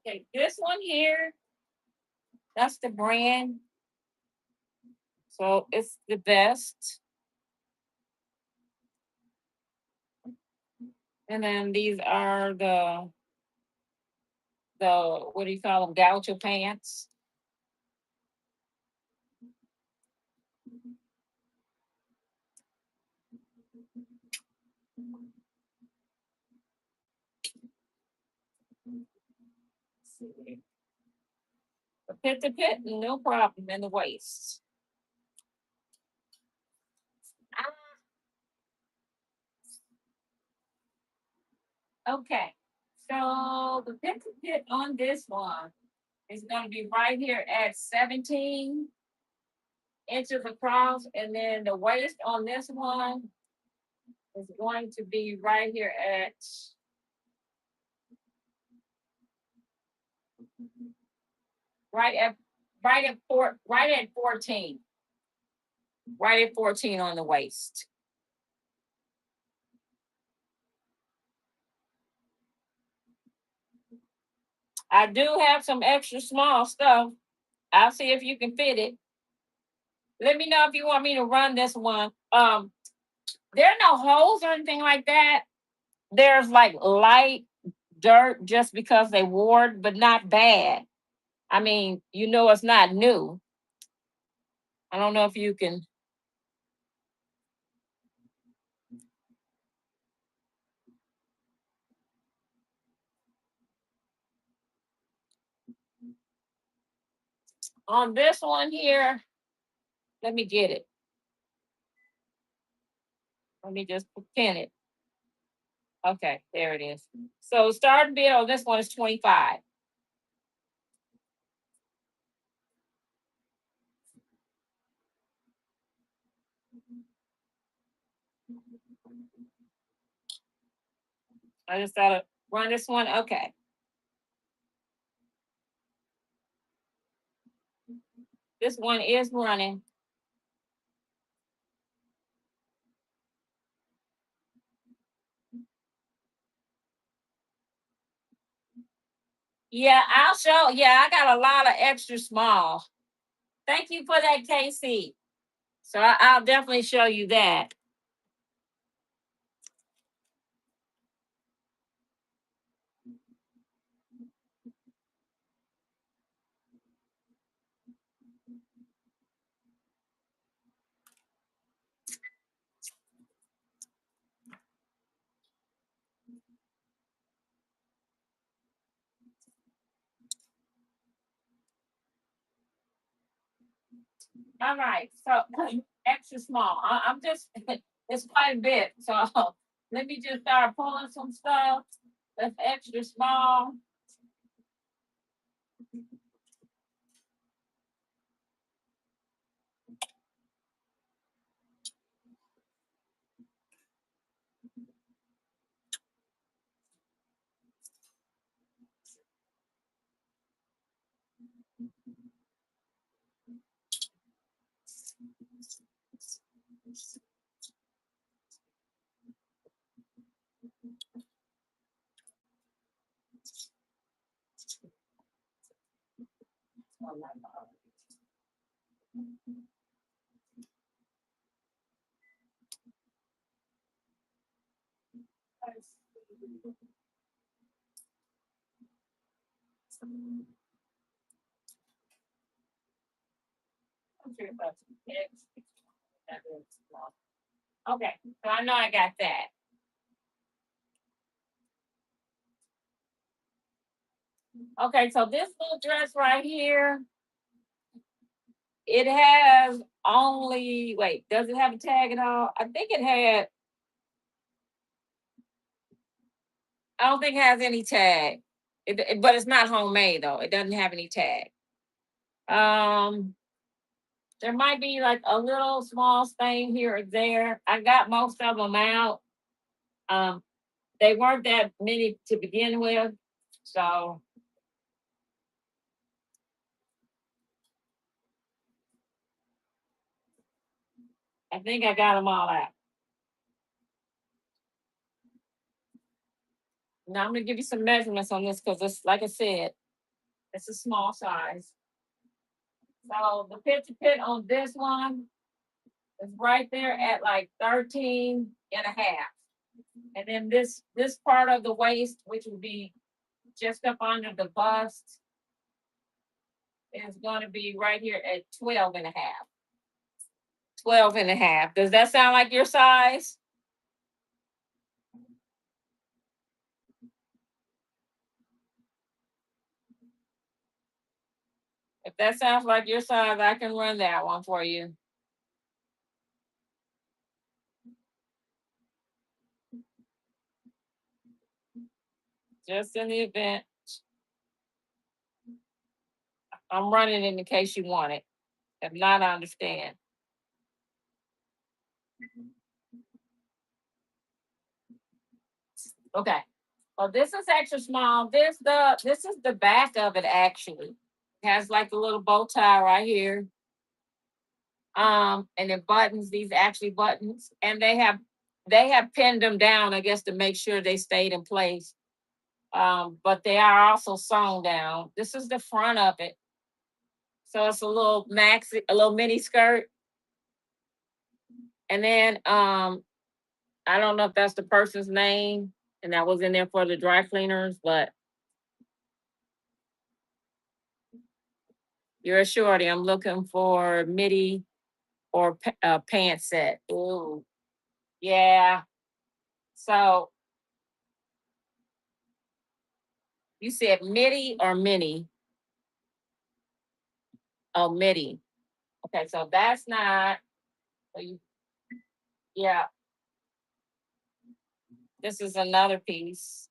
Okay, this one here, that's the brand. So it's the best. And then these are the what do you call them? Gaucho pants. The pit to pit, no problem in the waist. Okay. So the pit to pit on this one is going to be right here at 17 inches across, and then the waist on this one is going to be right at right at 14. Right at 14 on the waist. I do have some extra small stuff. I'll see if you can fit it. Let me know if you want me to run this one. There are no holes or anything like that. There's like light dirt just because they wore it, but not bad. I mean, it's not new. I don't know if you can. On this one here, let me get it. Let me just pin it. Okay, there it is. So starting bid on this one is 25. I just gotta run this one. Okay. This one is running. Yeah, I'll show. Yeah, I got a lot of extra small. Thank you for that, KC. So I'll definitely show you that. All right. So extra small. I'm just it's quite a bit. So let me just start pulling some stuff that's extra small. Okay, so I know I got that. Okay, so this little dress right here, it has only wait, does it have a tag at all? I think it had, I don't think it has any tag. But it's not homemade though. It doesn't have any tag. Um, there might be like a little small stain here or there. I got most of them out. Um, they weren't that many to begin with, so I think I got them all out. Now I'm gonna give you some measurements on this because it's like I said, it's a small size. So the pit to pit on this one is right there at like 13 and a half. And then this part of the waist, which would be just up under the bust, is going to be right here at 12 and a half. 12 and a half. Does that sound like your size? If that sounds like your size, I can run that one for you. Just in the event. I'm running in case you want it. If not, I understand. Okay. Well, this is extra small. This is the back of it actually. It has like a little bow tie right here. And it buttons, these actually buttons, and they have pinned them down, I guess, to make sure they stayed in place. But they are also sewn down. This is the front of it. So it's a little maxi, a little mini skirt. And then I don't know if that's the person's name and that was in there for the dry cleaners, but you're a shorty. I'm looking for midi or pant set. Ooh, yeah. So you said midi or mini? Oh, midi. Okay, so that's not. So yeah, this is another piece,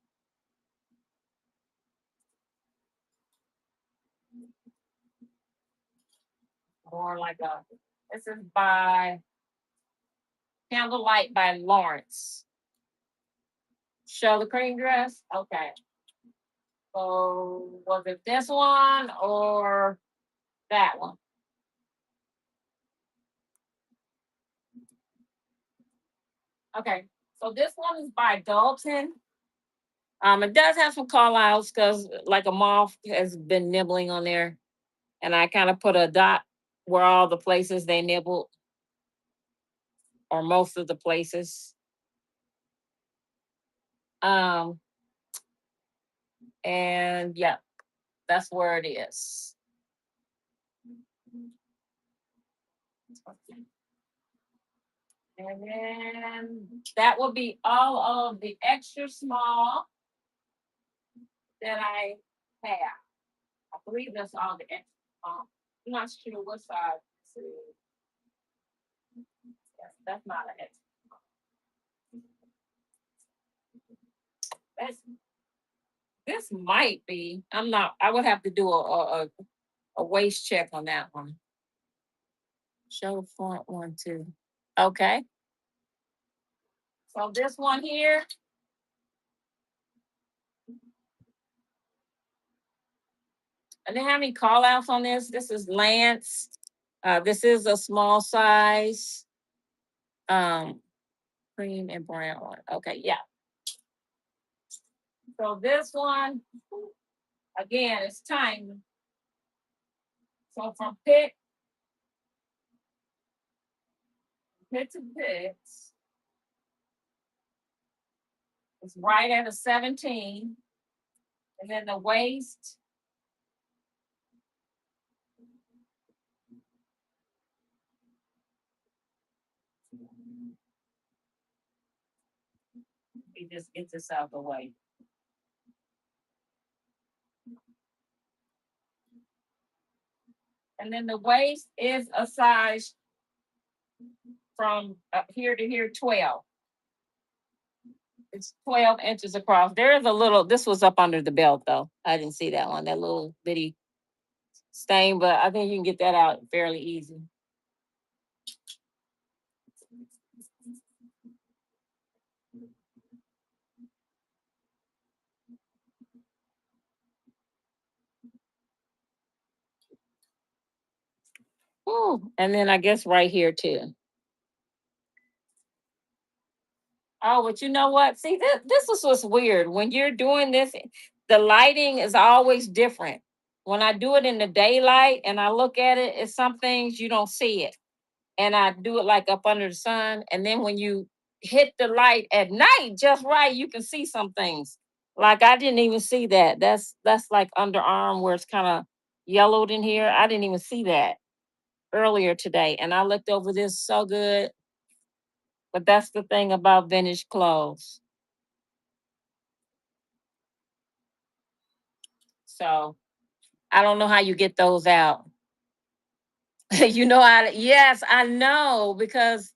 more like a. This is by Candlelight by Lawrence. Show the cream dress. Okay. So was it this one or that one? Okay. So this one is by Dalton. It does have some call outs because like a moth has been nibbling on there, and I kind of put a dot where all the places they nibbled, or most of the places. Um, and yeah, that's where it is. And then that will be all of the extra small that I have. I believe that's all the extra small. I'm not sure what size this is. Yes, that's not an extra. That's this might be. I'm not. I would have to do a waist check on that one. Show the front one too. Okay. So this one here, I didn't have any call outs on this. This is Lance. This is a small size. Um, cream and brown one. Okay, yeah. So this one, again, it's tiny. So from pit to pit, it's right at a 17. And then the waist, we just get this out of the way. And then the waist is a size from here to here 12. It's 12 inches across. There is a little, this was up under the belt though. I didn't see that one, that little bitty stain, but I think you can get that out fairly easy. Ooh, and then I guess right here too. Oh, but you know what? See, this is what's weird. When you're doing this, the lighting is always different. When I do it in the daylight and I look at it, it's some things you don't see it. And I do it like up under the sun. And then when you hit the light at night just right, you can see some things. Like I didn't even see that. That's like underarm where it's kind of yellowed in here. I didn't even see that earlier today. And I looked over this so good. But that's the thing about vintage clothes. So I don't know how you get those out. You know, yes, I know because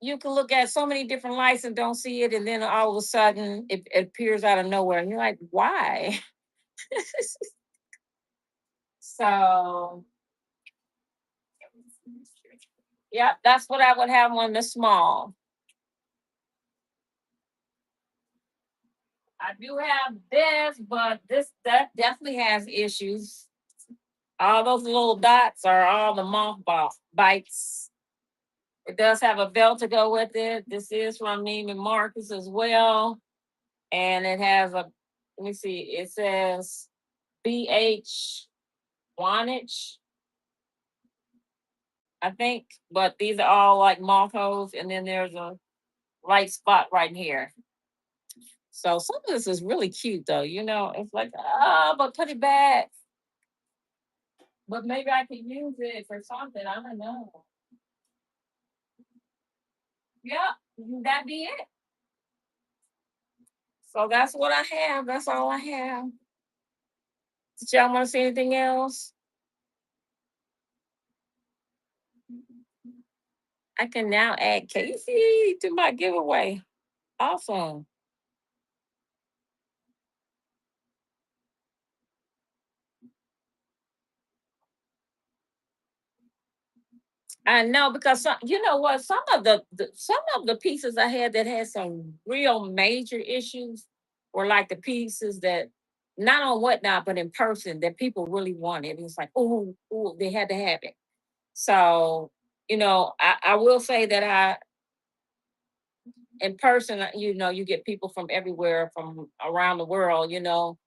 you can look at so many different lights and don't see it, and then all of a sudden it appears out of nowhere, and you're like, why? So, yeah, that's what I would have on the small. I do have this, but this that definitely has issues. All those little dots are all the bites. It does have a belt to go with it. This is from Neiman Marcus as well. And it has a, let me see, it says BH Wanage, I think, but these are all like moth holes. And then there's a light spot right here. So some of this is really cute though. You know, it's like, but put it back. But maybe I could use it for something. I don't know. Yeah, that'd be it. So that's what I have. That's all I have. Did y'all want to see anything else? I can now add Casey to my giveaway. Awesome. I know because you know what, some of the pieces I had that had some real major issues were like the pieces that not on whatnot, but in person that people really wanted. It was like, oh, they had to have it. So, you know, I will say that I in person, you know, you get people from everywhere from around the world, you know,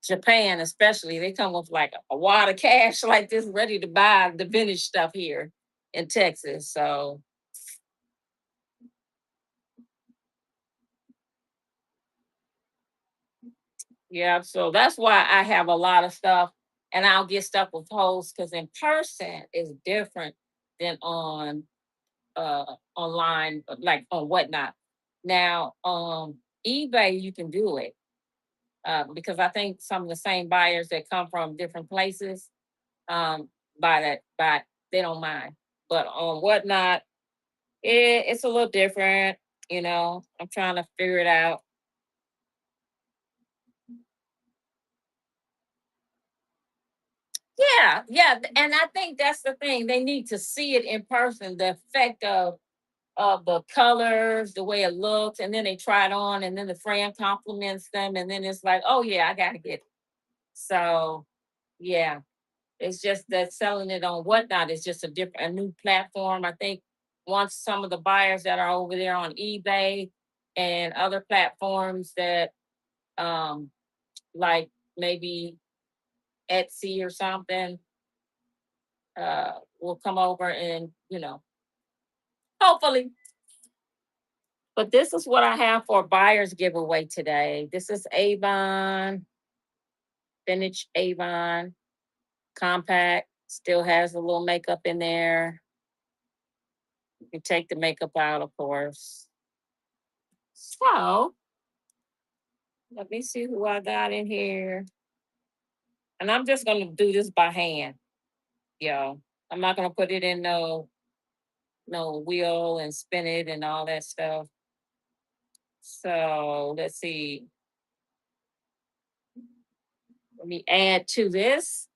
Japan especially, they come with like a wad of cash like this, ready to buy the vintage stuff here in Texas. So yeah, so that's why I have a lot of stuff, and I'll get stuff with hosts because in person is different than on online, like on whatnot. Now, eBay you can do it because I think some of the same buyers that come from different places buy that, buy they don't mind. But on whatnot, it's a little different. You know, I'm trying to figure it out. Yeah, yeah, and I think that's the thing. They need to see it in person, the effect of the colors, the way it looks, and then they try it on, and then the friend compliments them, and then it's like, oh yeah, I gotta get it. So yeah, it's just that selling it on whatnot is just a new platform. I think once some of the buyers that are over there on eBay and other platforms that um like maybe Etsy or something will come over and you know hopefully. But this is what I have for buyers giveaway today. This is Avon, vintage Avon, compact. Still has a little makeup in there. You can take the makeup out, of course. So let me see who I got in here. And I'm just gonna do this by hand, y'all. I'm not gonna put it in no wheel and spin it and all that stuff. So let's see. Let me add to this.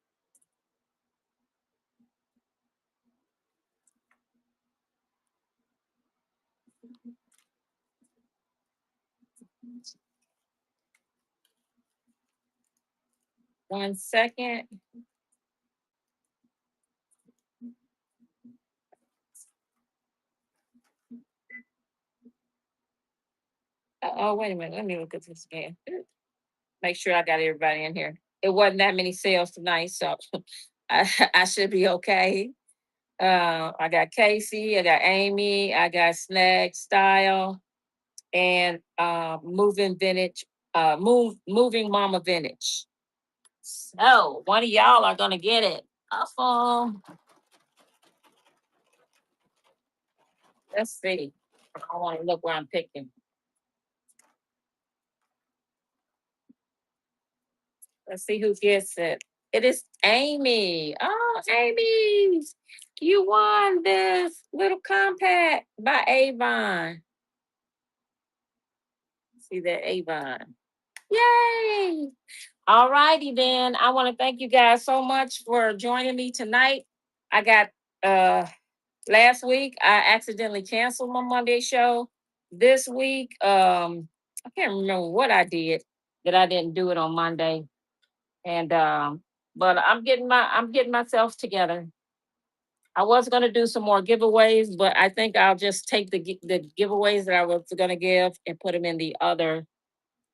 One second. Oh, wait a minute. Let me look at this again. Make sure I got everybody in here. It wasn't that many sales tonight, so I should be okay. I got Casey, I got Amy, I got Snag Style, and Moving Vintage, Moving Mama Vintage. So one of y'all are gonna get it. Awesome. Let's see. I want to look where I'm picking. Let's see who gets it. It is Amy. Oh, Amy, you won this little compact by Avon. See that Avon. Yay! All righty then. I want to thank you guys so much for joining me tonight. I got last week I accidentally canceled my Monday show. This week, I can't remember what I did that I didn't do it on Monday. And but I'm getting myself together. I was going to do some more giveaways, but I think I'll just take the giveaways that I was going to give and put them in the other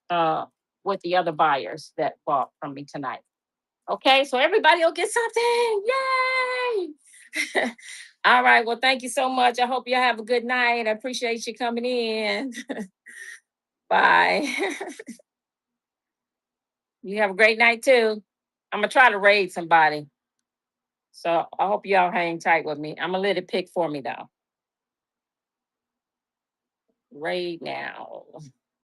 uh with the other buyers that bought from me tonight. Okay, so everybody will get something. Yay! All right. Well, thank you so much. I hope you have a good night. I appreciate you coming in. Bye. You have a great night too. I'm gonna try to raid somebody. So I hope y'all hang tight with me. I'm gonna let it pick for me though. Right now.